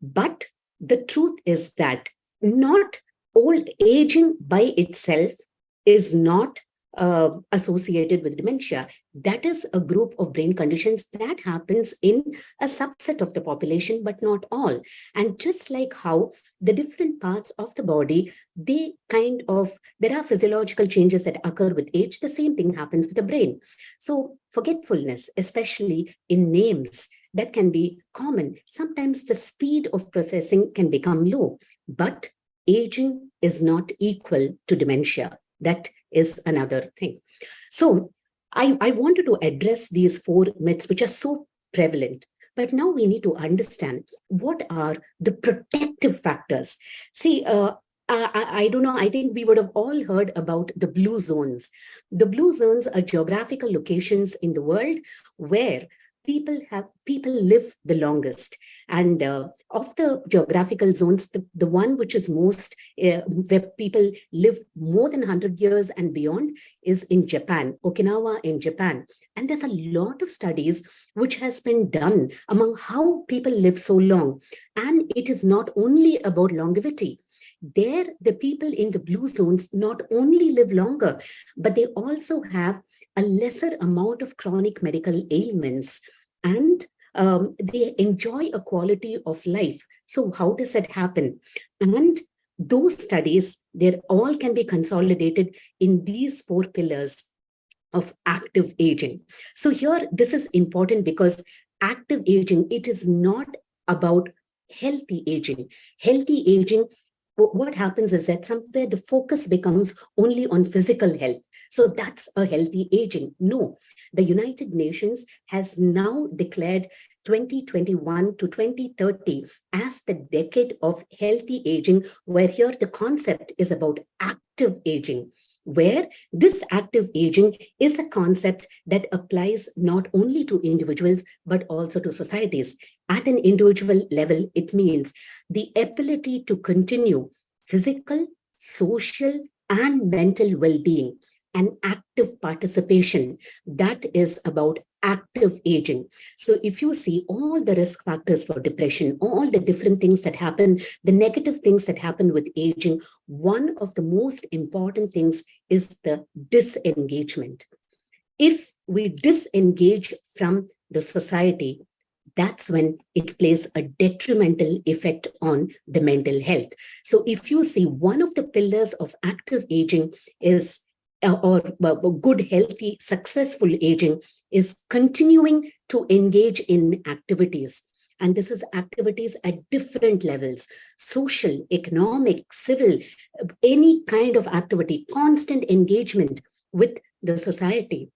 But the truth is that not old aging by itself is not associated with dementia. That is a group of brain conditions that happens in a subset of the population, but not all. And just like how the different parts of the body, there are physiological changes that occur with age, the same thing happens with the brain. So forgetfulness, especially in names, that can be common. Sometimes the speed of processing can become low, but aging is not equal to dementia. That is another thing. So I wanted to address these four myths, which are so prevalent. But now we need to understand what are the protective factors. See, I don't know, I think we would have all heard about the blue zones. The blue zones are geographical locations in the world where people live the longest. And of the geographical zones, the one which is most, where people live more than 100 years and beyond is in Japan, Okinawa in Japan. And there's a lot of studies which has been done among how people live so long. And it is not only about longevity. There, the people in the blue zones not only live longer, but they also have a lesser amount of chronic medical ailments, and they enjoy a quality of life. So how does that happen? And those studies, they all can be consolidated in these four pillars of active aging. So here, this is important because active aging, it is not about healthy aging. Healthy aging, what happens is that somewhere the focus becomes only on physical health. So that's a healthy aging. No, the United Nations has now declared 2021 to 2030 as the decade of healthy aging, where here the concept is about active aging, where this active aging is a concept that applies not only to individuals, but also to societies. At an individual level, it means the ability to continue physical, social, and mental well-being and active participation. That is about active aging. So if you see all the risk factors for depression, all the different things that happen, the negative things that happen with aging, one of the most important things is the disengagement. If we disengage from the society, that's when it plays a detrimental effect on the mental health. So if you see, one of the pillars of active aging is, or good, healthy, successful aging is continuing to engage in activities. And this is activities at different levels: social, economic, civil, any kind of activity, constant engagement with the society.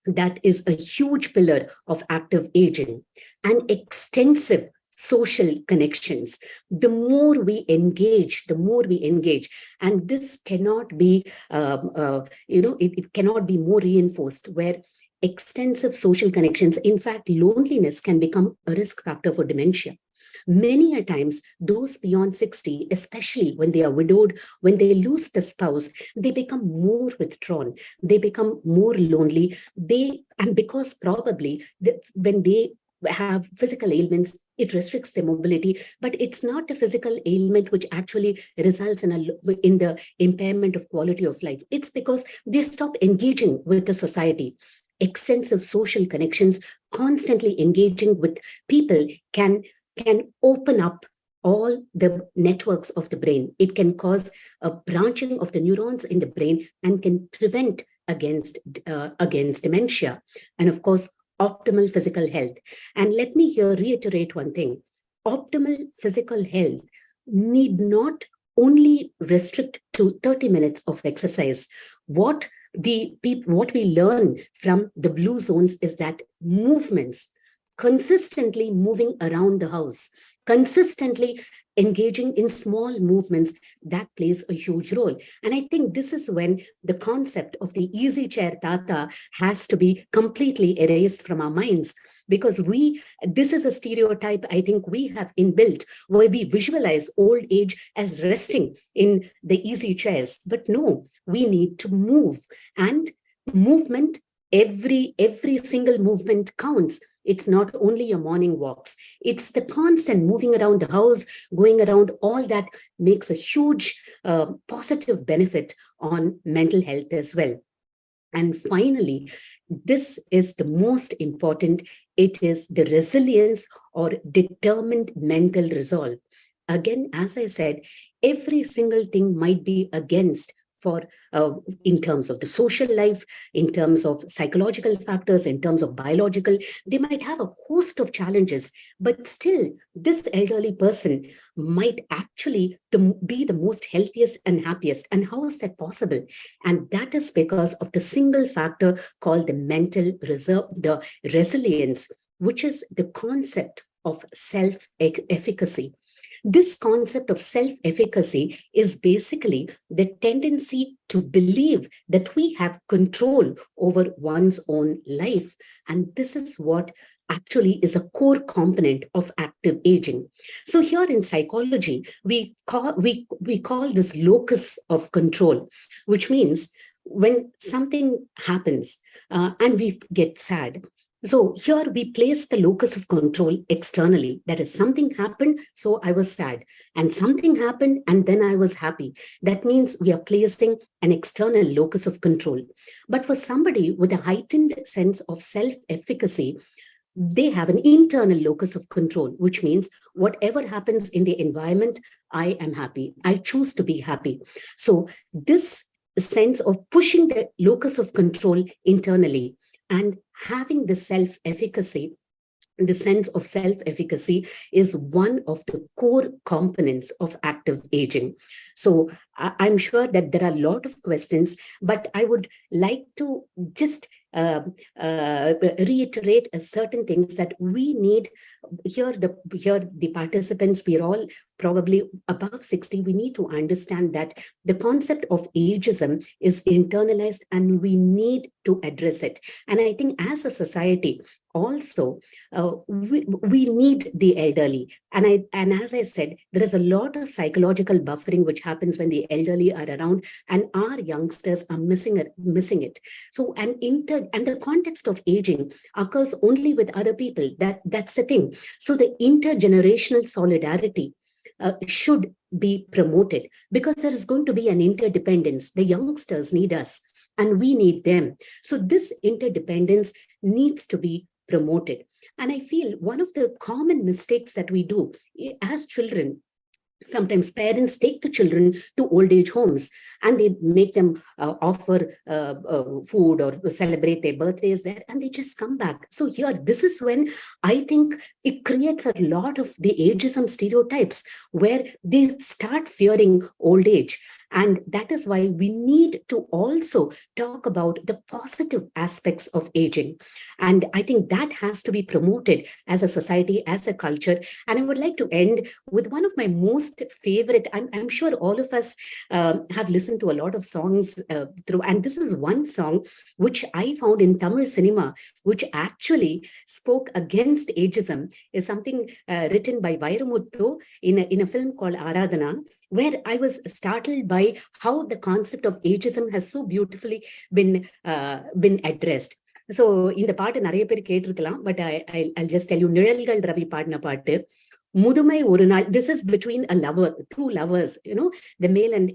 That is a huge pillar of active aging. And extensive social connections. The more we engage, and this cannot be, it cannot be more reinforced, where extensive social connections, in fact, loneliness can become a risk factor for dementia. Many a times, those beyond 60, especially when they are widowed, when they lose the spouse, they become more withdrawn, they become more lonely. And because probably when they have physical ailments, it restricts their mobility, but it's not a physical ailment which actually results in the impairment of quality of life. It's because they stop engaging with the society. Extensive social connections, constantly engaging with people can open up all the networks of the brain. It can cause a branching of the neurons in the brain and can prevent against dementia. And of course, optimal physical health. And let me here reiterate one thing. Optimal physical health need not only restrict to 30 minutes of exercise. What we learn from the blue zones is that movements, consistently moving around the house, consistently engaging in small movements, that plays a huge role. And I think this is when the concept of the easy chair tata has to be completely erased from our minds, because this is a stereotype I think we have inbuilt, where we visualize old age as resting in the easy chairs. But no, we need to move, and movement, every single movement counts. It's not only your morning walks, it's the constant moving around the house, going around, all that makes a huge positive benefit on mental health as well. And finally, this is the most important. It is the resilience or determined mental resolve. Again, as I said, every single thing might be against for in terms of the social life, in terms of psychological factors, in terms of biological, they might have a host of challenges, but still this elderly person might actually be the most healthiest and happiest. And how is that possible? And that is because of the single factor called the mental reserve, the resilience, which is the concept of self-efficacy. This concept of self-efficacy is basically the tendency to believe that we have control over one's own life. And this is what actually is a core component of active aging. So here in psychology, we call this locus of control, which means when something happens and we get sad. So here we place the locus of control externally. That is, something happened, so I was sad. And something happened, and then I was happy. That means we are placing an external locus of control. But for somebody with a heightened sense of self-efficacy, they have an internal locus of control, which means whatever happens in the environment, I am happy. I choose to be happy. So this sense of pushing the locus of control internally and having the self-efficacy, the sense of self-efficacy is one of the core components of active aging. So I'm sure that there are a lot of questions, but I would like to just reiterate certain things that we need. Here the participants, we're all probably above 60. We need to understand that the concept of ageism is internalized and we need to address it. And I think as a society also, we need the elderly. And as I said, there is a lot of psychological buffering which happens when the elderly are around, and our youngsters are missing it. So and the context of aging occurs only with other people. That's the thing. So the intergenerational solidarity should be promoted, because there is going to be an interdependence. The youngsters need us and we need them. So this interdependence needs to be promoted. And I feel one of the common mistakes that we do as children, sometimes parents take the children to old age homes and they make them offer food or celebrate their birthdays there, and they just come back. So here, this is when I think it creates a lot of the ageism stereotypes where they start fearing old age. And that is why we need to also talk about the positive aspects of aging. And I think that has to be promoted as a society, as a culture. And I would like to end with one of my most favorite, I'm sure all of us have listened to a lot of songs through, and this is one song which I found in Tamil cinema, which actually spoke against ageism, is something written by Vairamuthu in a film called Aradhana, where I was startled by how the concept of ageism has so beautifully been addressed. So இந்த பாட்டு நிறைய பேர் கேட்டிருக்கலாம், but I'll just tell you, நிழல்கள் ரவி பாடின பாட்டு, முதுமை ஒரு நாள். This is between a lover, two lovers, the male and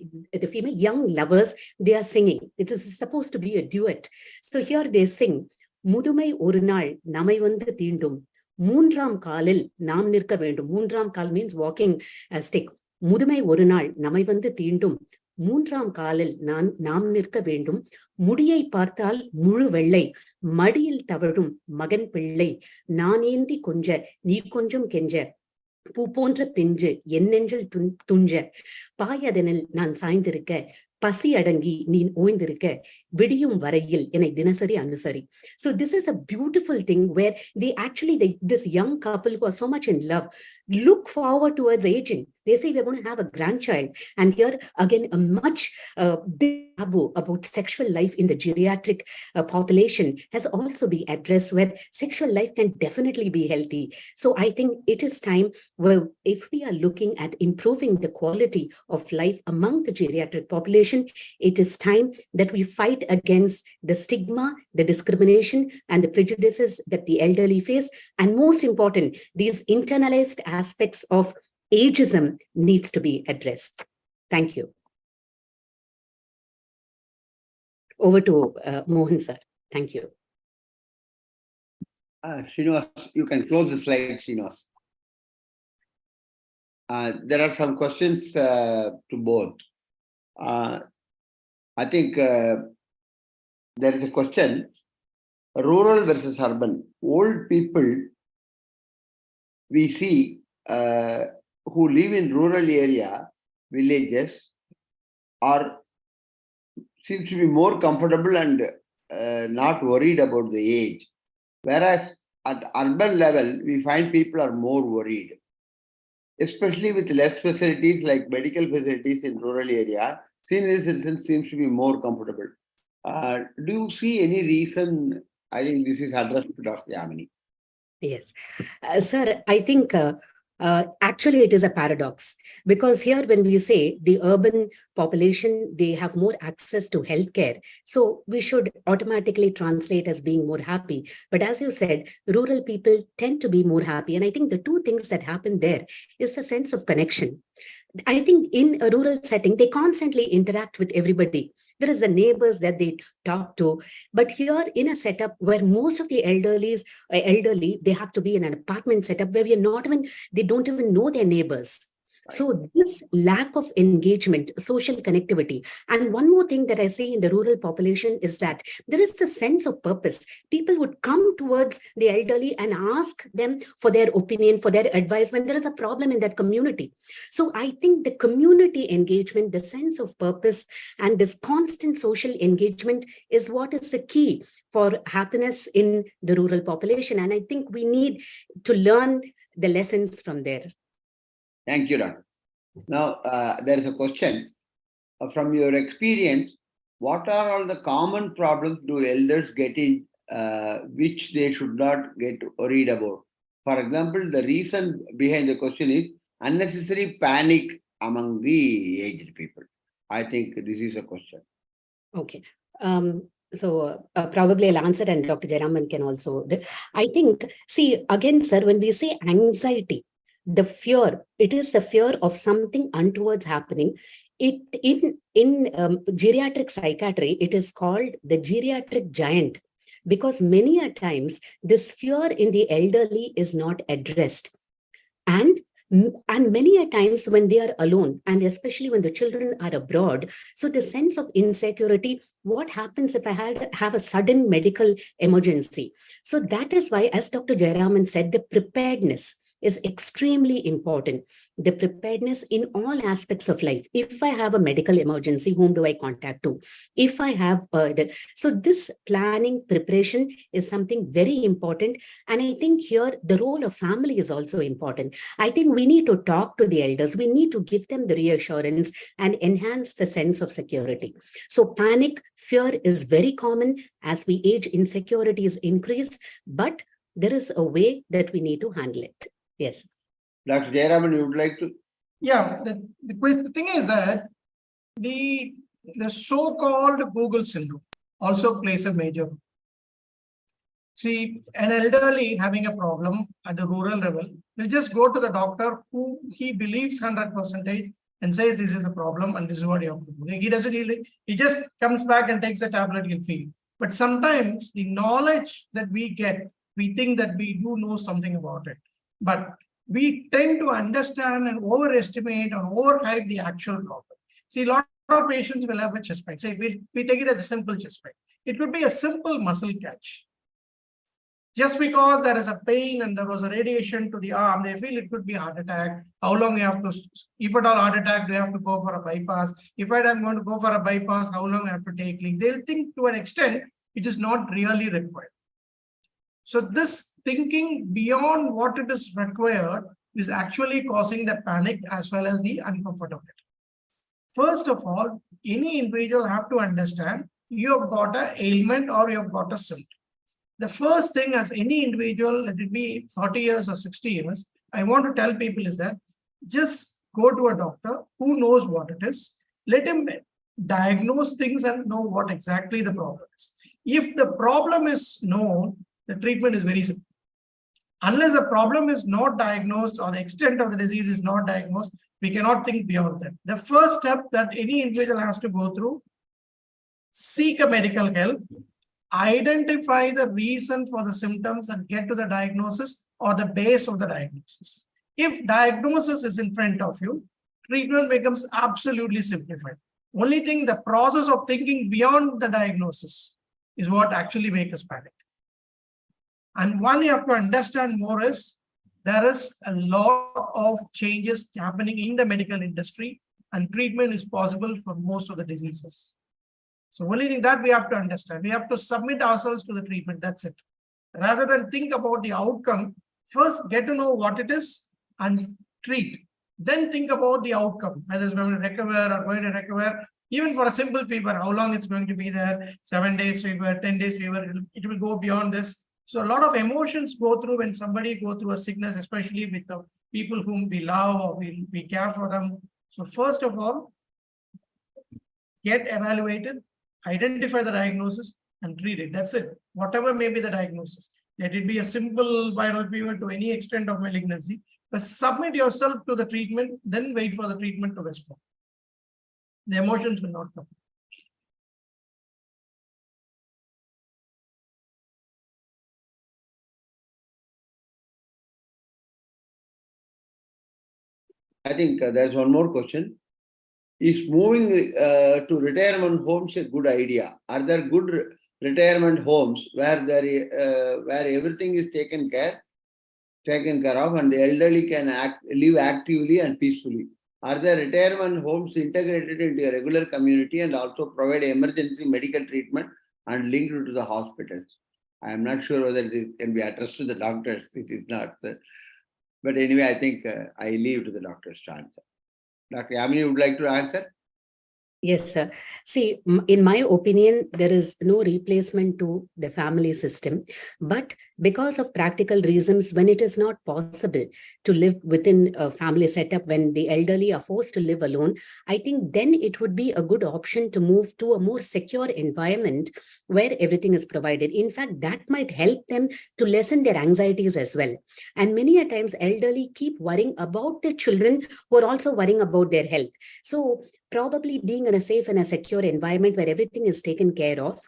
the female, young lovers, they are singing. It is supposed to be a duet. So here they sing, முதுமை ஒரு நாள் நம்மை வந்து தீண்டும், மூன்றாம் காலில் நாம் நிற்க வேண்டும். மூன்றாம் கால் means walking stick. முதுமை ஒரு நாள் நம்மை வந்து தீண்டும், மூன்றாம் காலில் நாம் நிற்க வேண்டும், முடியை பார்த்தால் முழு வெள்ளை, மடியில் தவழும் மகன் பிள்ளை, நானேந்தி கொஞ்ச நீ கொஞ்சம் கெஞ்ச, பூ போன்ற பிஞ்சு என் நெஞ்சில் துஞ்ச, பாயதனில் நான் சாய்ந்திருக்க, பசி அடங்கி நீ ஓய்ந்திருக்க, விடியும் வரையில் என்னை தினசரி அனுசரி. So this is a beautiful thing where this young couple who are so much in love look forward towards aging. They say we're going to have a grandchild. And here again, a much big taboo about sexual life in the geriatric population has also been addressed, where sexual life can definitely be healthy. So I think it is time where, if we are looking at improving the quality of life among the geriatric population, it is time that we fight against the stigma, the discrimination, and the prejudices that the elderly face. And most important, these internalized aspects of ageism needs to be addressed. Thank you. Over to Mohan, sir. Thank you. Srinivas, you can close the slide, Srinivas. There are some questions to both. I think there is a question, rural versus urban. Old people we see who live in rural area, villages, are seems to be more comfortable and not worried about the age. Whereas at urban level, we find people are more worried, especially with less facilities like medical facilities in rural area. Senior citizens seems to be more comfortable. Do you see any reason? I think this is addressed to Dr. Yamini. Yes. Sir, I think actually it is a paradox, because here when we say the urban population, they have more access to healthcare, so we should automatically translate as being more happy. But as you said, rural people tend to be more happy. And I think the two things that happen there is the sense of connection. I think in a rural setting, they constantly interact with everybody. There is the neighbors that they talk to. But here in a setup where most of the elderly, they have to be in an apartment setup where they don't even know their neighbors. So this lack of engagement, social connectivity. And one more thing that I see in the rural population is that there is a sense of purpose. People would come towards the elderly and ask them for their opinion, for their advice when there is a problem in that community. So I think the community engagement, the sense of purpose, and this constant social engagement is what is the key for happiness in the rural population. And I think we need to learn the lessons from there. Thank you, Doctor. Now, there is a question. From your experience, what are all the common problems do elders get in which they should not get worried about? For example, the reason behind the question is unnecessary panic among the aged people. I think this is a question. Okay. So probably I'll answer, and Dr. Jayaraman can also. I think, see, again, sir, when we say anxiety, the fear, it is the fear of something untoward happening. It in geriatric psychiatry, it is called the geriatric giant, because many a times this fear in the elderly is not addressed. And many a times when they are alone, and especially when the children are abroad, so the sense of insecurity, what happens if I have a sudden medical emergency? So that is why, as Dr. Jayaraman said, the preparedness is extremely important. The preparedness in all aspects of life. If I have a medical emergency, whom do I contact to? If I have so this planning, preparation is something very important. And I think here the role of family is also important. I think we need to talk to the elders. We need to give them the reassurance and enhance the sense of security. So panic, fear is very common. As we age, insecurities increase, but there is a way that we need to handle it. Yes. Dr. Jayaraman, you would like to? Yeah, the thing is that the so-called Google syndrome also plays a major role. See, an elderly having a problem at the rural level will just go to the doctor who he believes 100% and says this is a problem and this is what you have to do. He doesn't really, he just comes back and takes a tablet, he'll feel. But sometimes the knowledge that we get, we think that we do know something about it. But we tend to understand and overestimate or overhype the actual problem. See, a lot of patients will have a chest pain. Say, we take it as a simple chest pain. It could be a simple muscle catch. Just because there is a pain and there was a radiation to the arm, they feel it could be a heart attack. How long you have to, if at all heart attack, do you have to go for a bypass? If I'm going to go for a bypass, how long I have to take leave? They'll think to an extent which is not really required. So this thinking beyond what it is required is actually causing the panic as well as the uncomfortability. First of all, any individual have to understand you have got an ailment or you have got a symptom. The first thing as any individual, let it be 40 years or 60 years, I want to tell people is that just go to a doctor who knows what it is. Let him diagnose things and know what exactly the problem is. If the problem is known, the treatment is very simple. Unless the problem is not diagnosed or the extent of the disease is not diagnosed, we cannot think beyond that. The first step that any individual has to go through, seek a medical help, identify the reason for the symptoms and get to the diagnosis or the base of the diagnosis. If diagnosis is in front of you, treatment becomes absolutely simplified. Only thing, the process of thinking beyond the diagnosis is what actually makes us panic. And one you have to understand more is there is a lot of changes happening in the medical industry, and treatment is possible for most of the diseases. So only thing that we have to understand, we have to submit ourselves to the treatment. That's it. Rather than think about the outcome, first get to know what it is and treat. Then think about the outcome, whether it's going to recover or going to recover. Even for a simple fever, how long it's going to be there, 7 days fever, 10 days fever, it will go beyond this. So a lot of emotions go through when somebody go through a sickness, especially with the people whom we love or we care for them. So first of all, get evaluated, identify the diagnosis and treat it. That's it. Whatever may be the diagnosis. Let it be a simple viral fever to any extent of malignancy, but submit yourself to the treatment, then wait for the treatment to respond. The emotions will not come. I think there's one more question. Is moving to retirement homes a good idea? Are there good retirement homes where where everything is taken care of and the elderly can live actively and peacefully? Are there retirement homes integrated into a regular community and also provide emergency medical treatment and linked to the hospitals? I am not sure whether it can be addressed to the doctors. It is not. But anyway, I think I leave to the doctors to answer. Dr. Yamini would like to answer? Yes, sir. See, in my opinion, there is no replacement to the family system. But because of practical reasons, when it is not possible to live within a family setup, when the elderly are forced to live alone, I think then it would be a good option to move to a more secure environment where everything is provided. In fact, that might help them to lessen their anxieties as well. And many a times, elderly keep worrying about their children who are also worrying about their health. So probably being in a safe and a secure environment where everything is taken care of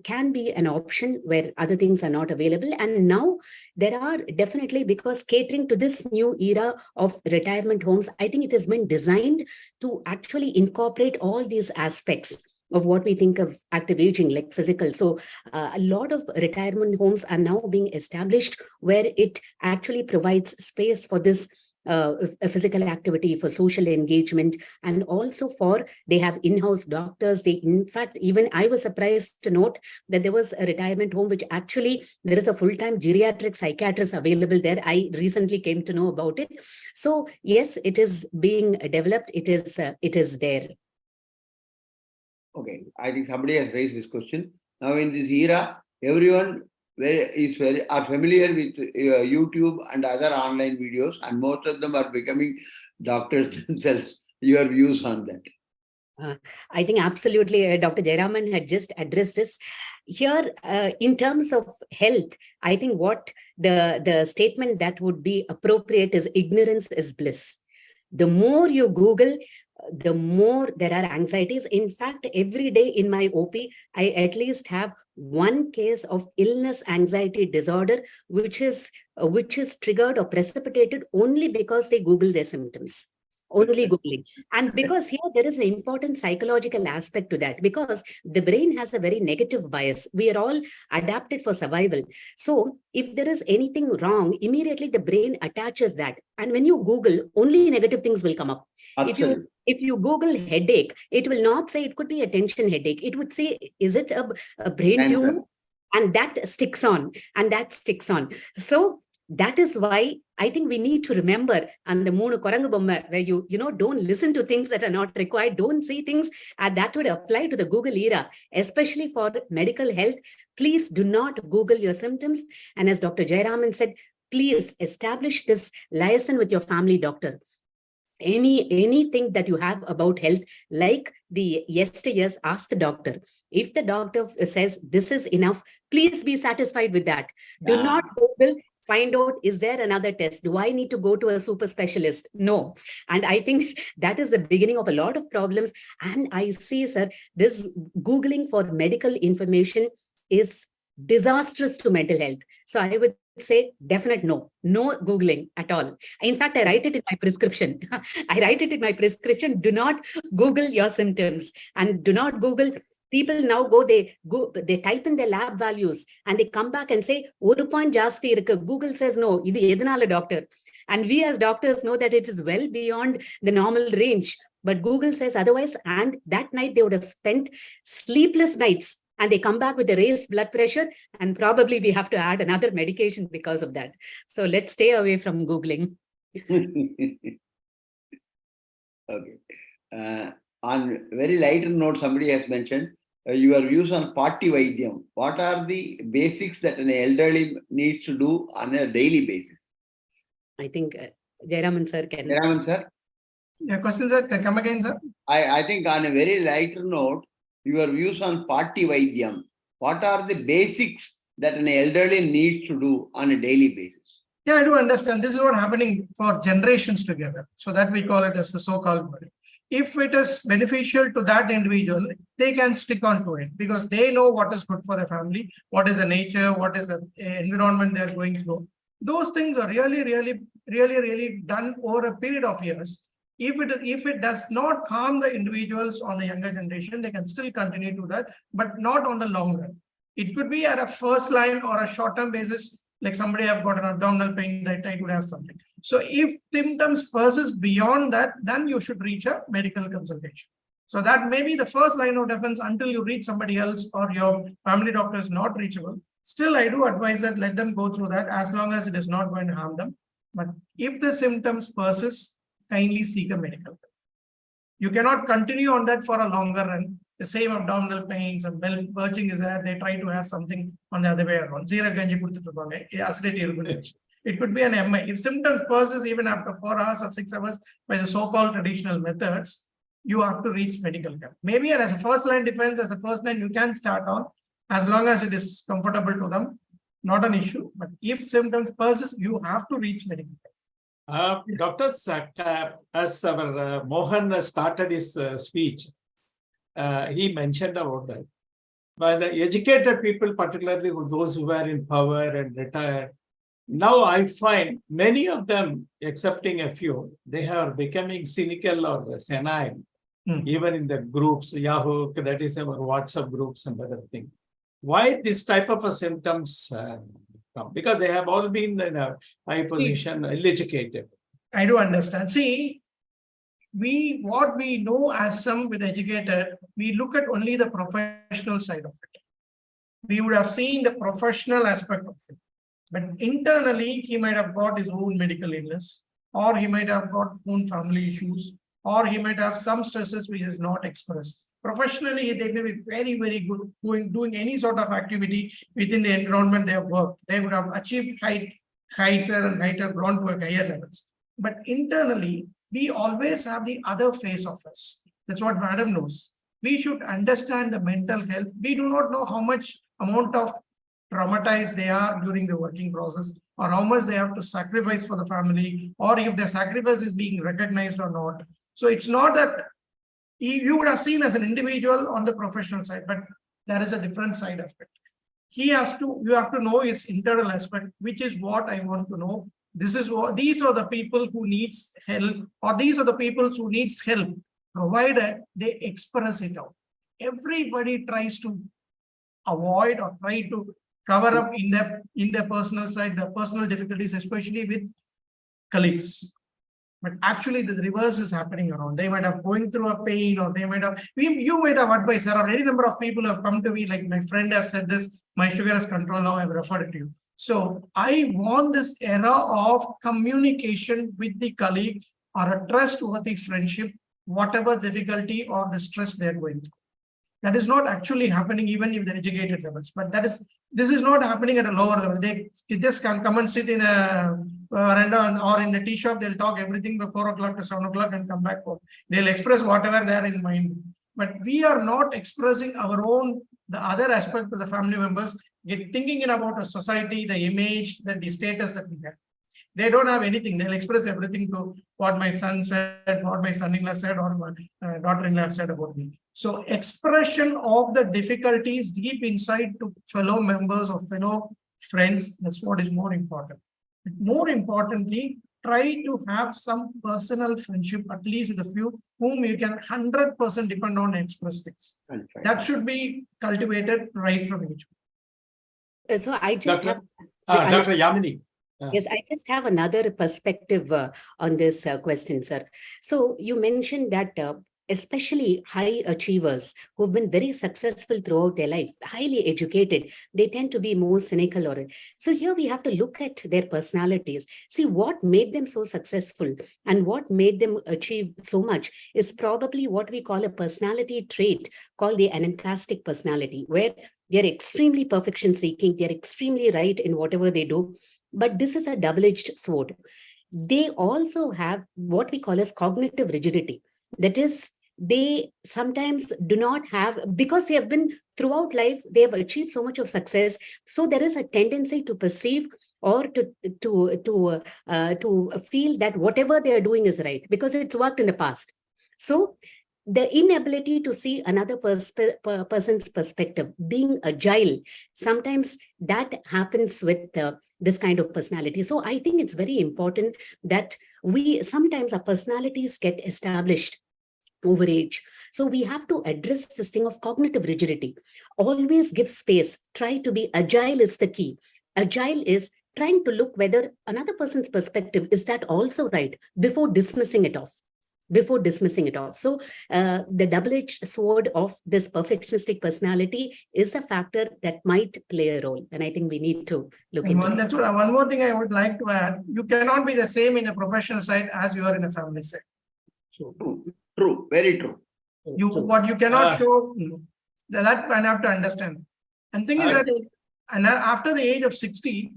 can be an option where other things are not available. And now there are definitely, because catering to this new era of retirement homes, I think it has been designed to actually incorporate all these aspects of what we think of active aging, like physical. So a lot of retirement homes are now being established where it actually provides space for this a physical activity, for social engagement, and also for, they have in-house doctors. They, in fact, even I was surprised to note that there was a retirement home which actually there is a full-time geriatric psychiatrist available there. I recently came to know about it. So yes, it is being developed. It is there. Okay, I think somebody has raised this question. Now in this era, everyone are familiar with YouTube and other online videos, and most of them are becoming doctors themselves. Your views on that? I think absolutely Dr. Jayaraman had just addressed this. Here, in terms of health, I think what the statement that would be appropriate is ignorance is bliss. The more you Google, the more there are anxieties. In fact, every day in my OP, I at least have one case of illness anxiety disorder, which is triggered or precipitated only because they Google their symptoms. Only Googling. And because here there is an important psychological aspect to that, because the brain has a very negative bias. We are all adapted for survival. So if there is anything wrong, immediately the brain attaches that. And when you Google, only negative things will come up. Absolutely. If you Google headache, it will not say it could be a tension headache. It would say, is it a brain tumor? And that sticks on, and that sticks on. So that is why I think we need to remember, and the moonu korangu bomma, where you don't listen to things that are not required, don't see things, and that would apply to the Google era, especially for medical health. Please do not Google your symptoms. And as Dr. Jayaraman said, please establish this liaison with your family doctor. Anything that you have about health, like the yesteryears, ask the doctor. If the doctor says this is enough, please be satisfied with that. Do not Google find out, is there another test? Do I need to go to a super specialist? No. And I think that is the beginning of a lot of problems. And I see, sir, this Googling for medical information is disastrous to mental health. So I would say definite no Googling at all. In fact, I write it in my prescription. I write it in my prescription. Do not Google your symptoms, and do not Google. People now they type in their lab values and they come back and say, 1 point jasti irukku. Google says, no, idu edunala doctor. And we as doctors know that it is well beyond the normal range. But Google says otherwise. And that night they would have spent sleepless nights. And they come back with a raised blood pressure, and probably we have to add another medication because of that. So let's stay away from Googling. Okay. On very lighter note, somebody has mentioned your views on Party Vaidyam. What are the basics that an elderly needs to do on a daily basis? I think Jayaraman sir can. Jayaraman sir? Yeah, question, sir. Can come again, sir? I think on a very lighter note, your views on Party Vaidyam. What are the basics that an elderly needs to do on a daily basis? Yeah, I do understand. This is what happening for generations together. So that we call it as the so-called body. If it is beneficial to that individual, they can stick on to it because they know what is good for their family, what is the nature, what is the environment they're going through. Those things are really done over a period of years. If it does not harm the individuals on the younger generation, they can still continue to that, but not on the long run. It could be at a first line or a short-term basis, like somebody have got an abdominal pain, that I would have something. So if symptoms persist beyond that, then you should reach a medical consultation. So that may be the first line of defense until you reach somebody else or your family doctor is not reachable. Still, I do advise that let them go through that as long as it is not going to harm them. But if the symptoms persist, kindly seek a medical help. You cannot continue on that for a longer run. The same abdominal pains and bell purging is there. They try to have something on the other way around. It could be an MI. If symptoms persist even after 4 hours or 6 hours by the so-called traditional methods, you have to reach medical help. Maybe as a first line defense, as a first line, you can start on as long as it is comfortable to them, not an issue. But if symptoms persist, you have to reach medical help. Dr. As our Mohan started his speech, he mentioned about that. By the educated people, particularly those who were in power and retired, now I find many of them, excepting a few, they are becoming cynical or senile, even in the groups, Yahoo, that is our WhatsApp groups and other things. Why this type of symptoms come? Because they have all been in a high position, ill-educated. I do understand. See, what we know as some with educated, we look at only the professional side of it. We would have seen the professional aspect of it. But internally, he might have got his own medical illness, or he might have got own family issues, or he might have some stresses which is not expressed. Professionally, they may be very, very good doing any sort of activity within the environment they have worked. They would have achieved higher and higher, grown to a higher levels. But internally, we always have the other face of us. That's what Madam knows. We should understand the mental health. We do not know how much amount of traumatized they are during the working process, or how much they have to sacrifice for the family, or if their sacrifice is being recognized or not. So it's not that you would have seen as an individual on the professional side, but there is a different side aspect. You have to know his internal aspect, which is what I want to know. These are the people who needs help, or these are the people who needs help, provided they express it out. Everybody tries to avoid or try to cover up in their personal side, the personal difficulties, especially with colleagues. But actually the reverse is happening around. They might have going through a pain, or they might have, you might have advice. There are any number of people who have come to me, like my friend have said this, my sugar is controlled now, I've referred it to you. So I want this era of communication with the colleague, or a trustworthy friendship, whatever difficulty or the stress they're going through. That is not actually happening even if they're educated levels, but this is not happening at a lower level. They just can come and sit in a veranda or in a tea shop. They'll talk everything from 4 o'clock to 7 o'clock and come back home. They'll express whatever they're in mind. But we are not expressing the other aspect of the family members. thinking about a society, the image, the status that we have. They don't have anything. They'll express everything to what my son said, what my son-in-law said, or my daughter-in-law said about me. So expression of the difficulties deep inside to fellow members or fellow friends, that's what is more important. But more importantly, try to have some personal friendship, at least with a few whom you can 100% depend on and express things. That should be cultivated right from age. So I just have Dr. Yamini. Yes, I just have another perspective on this question, sir. So you mentioned that especially high achievers who've been very successful throughout their life, highly educated, they tend to be more cynical. So here we have to look at their personalities, see what made them so successful and what made them achieve so much is probably what we call a personality trait called the anaplastic personality, where they're extremely perfection seeking, they're extremely right in whatever they do. But this is a double-edged sword. They also have what we call as cognitive rigidity. That is, they sometimes do not have, because they have been throughout life, they have achieved so much of success. So there is a tendency to perceive or to feel that whatever they are doing is right because it's worked in the past. So the inability to see another person's perspective, being agile, sometimes that happens with this kind of personality. So I think it's very important that sometimes our personalities get established over age. So we have to address this thing of cognitive rigidity. Always give space. Try to be agile is the key. Agile is trying to look whether another person's perspective, is that also right, before dismissing it off. So the double-edged sword of this perfectionistic personality is a factor that might play a role. And I think we need to look into it. That's one more thing I would like to add. You cannot be the same in a professional side as you are in a family side. True, very true. What you cannot show, that I have to understand. And thing is that after the age of 60,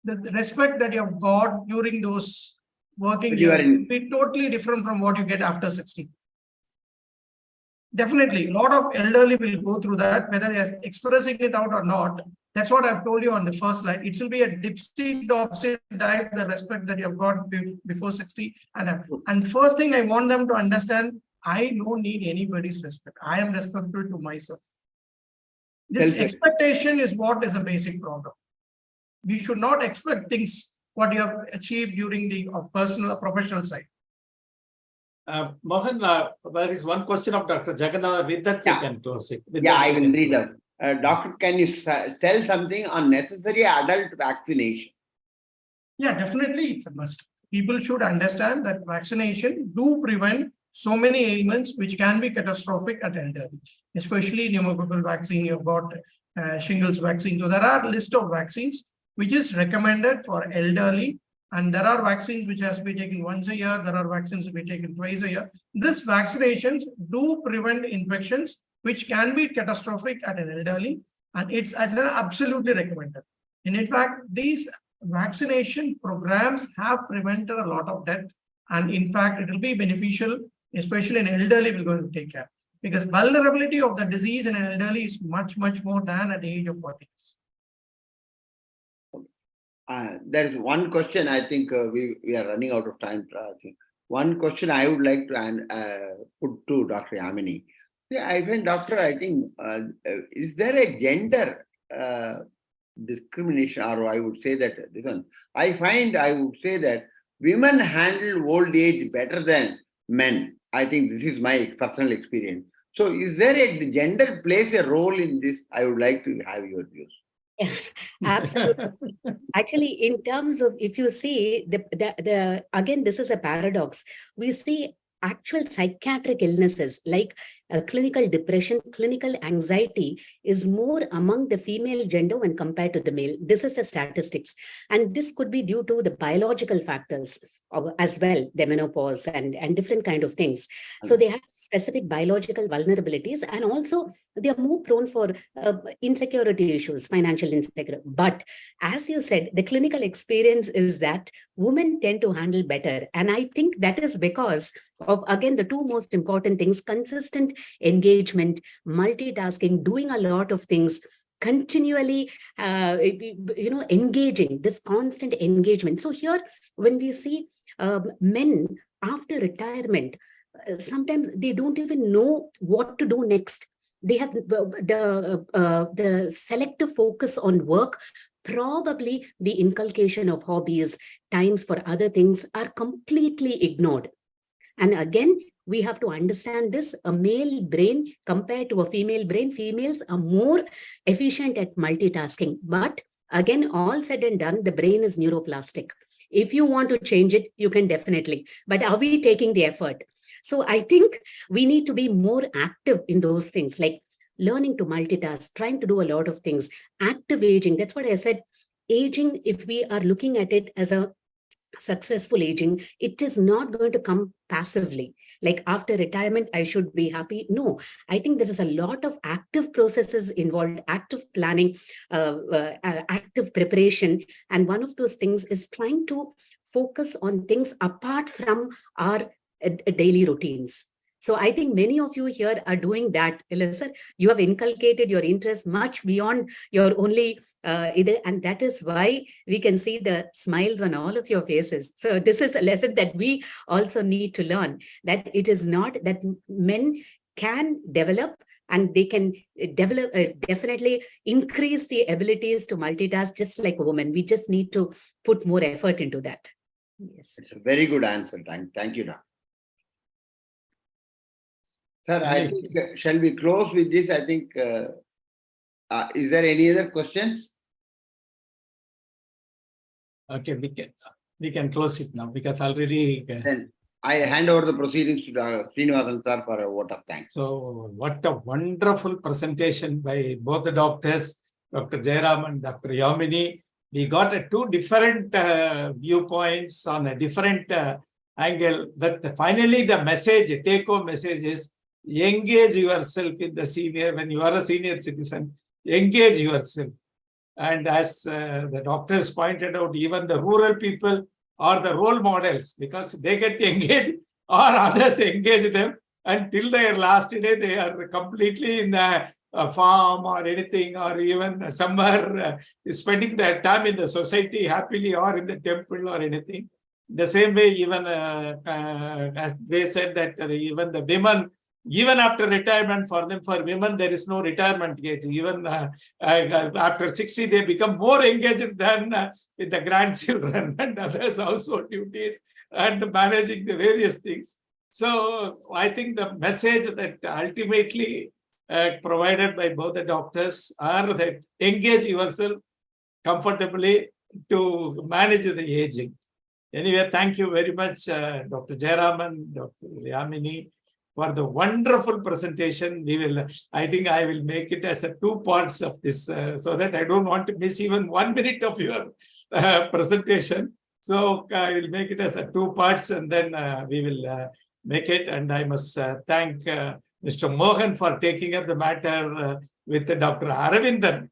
the respect that you have got during those working years will be totally different from what you get after 60. Definitely, a lot of elderly will go through that, whether they are expressing it out or not. That's what I've told you on the first slide. It will be a dipsy dive, the respect that you have got before 60 and after. And first thing I want them to understand, I don't need anybody's respect. I am respectful to myself. This expectation is what is a basic problem. We should not expect things what you have achieved during the personal or professional side. Mohan, there is one question of Dr. Jagannath. With that, you can close it. I will read out. Doctor, can you tell something on necessary adult vaccination? Yeah, definitely it's a must. People should understand that vaccination do prevent so many ailments which can be catastrophic at elderly, especially pneumococcal vaccine, you've got shingles vaccine. So there are a list of vaccines which is recommended for elderly, and there are vaccines which has to be taken once a year. There are vaccines to be taken twice a year. These vaccinations do prevent infections which can be catastrophic at an elderly, and it's absolutely recommended. And in fact, these vaccination programs have prevented a lot of death, and in fact, it will be beneficial, especially in elderly who is going to take care, because vulnerability of the disease in an elderly is much, much more than at the age of 40 years. There is one question. I think we are running out of time. I think one question I would like to put to Dr. Yamini. I find, Doctor, I think, is there a gender discrimination, or I would say that I would say that women handle old age better than men. I think this is my personal experience. So is there a gender plays a role in this? I would like to have your views. Absolutely. Actually, in terms of, if you see again, this is a paradox. We see actual psychiatric illnesses like clinical depression, clinical anxiety is more among the female gender when compared to the male. This is the statistics. And this could be due to the biological factors as well, the menopause and different kind of things. So they have specific biological vulnerabilities, and also they are more prone for insecurity issues, financial insecurity. But as you said, the clinical experience is that women tend to handle better. And I think that is because of, again, the two most important things: consistent engagement, multitasking, doing a lot of things, continually, engaging, this constant engagement. So here, when we see men after retirement, sometimes they don't even know what to do next. They have the selective focus on work, probably the inculcation of hobbies, times for other things are completely ignored. And again, we have to understand this, a male brain compared to a female brain, females are more efficient at multitasking. But again, all said and done, the brain is neuroplastic. If you want to change it, you can definitely, but are we taking the effort? So I think we need to be more active in those things, like learning to multitask, trying to do a lot of things, active aging. That's what I said. Aging, if we are looking at it as a successful aging, it is not going to come passively. Like after retirement, I should be happy. No, I think there is a lot of active processes involved, active planning, active preparation. And one of those things is trying to focus on things apart from our daily routines. So I think many of you here are doing that, Elisa. You have inculcated your interest much beyond your only and that is why we can see the smiles on all of your faces. So this is a lesson that we also need to learn, that it is not that men can develop, and they can develop, definitely increase the abilities to multitask just like a woman. We just need to put more effort into that. Yes. It's a very good answer. Thank you, Doctor. Sir, I think, shall we close with this? I think, is there any other questions? Okay, we can close it now because already. Then I hand over the proceedings to Dr. Srinivasan sir for a vote of thanks. So what a wonderful presentation by both the doctors, Dr. Jayaraman and Dr. Yamini. We got two different viewpoints on a different angle. That finally the message, take-home message is, engage yourself in the senior, when you are a senior citizen, engage yourself. And as the doctors pointed out, even the rural people are the role models because they get engaged or others engage them until their last day. They are completely in the farm or anything, or even somewhere spending their time in the society happily or in the temple or anything. The same way, even as they said that even the women, even after retirement, for women, there is no retirement age. Even after 60, they become more engaged than with the grandchildren and others household duties and managing the various things. So I think the message that ultimately provided by both the doctors are that engage yourself comfortably to manage the aging. Anyway, thank you very much, Dr. Jayaraman, Dr. Yamini, for the wonderful presentation. I think I will make it as a 2 parts of this so that I don't want to miss even 1 minute of your presentation. So I will make it as a 2 parts and then we will make it. And I must thank Mr. Mohan for taking up the matter with Dr. Aravindan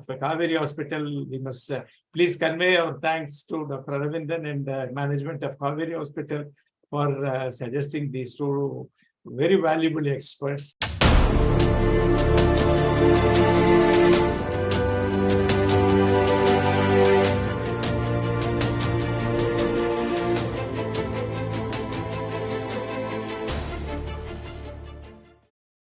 for Kauvery Hospital. We must please convey our thanks to Dr. Aravindan and management of Kauvery Hospital for suggesting these two very valuable experts.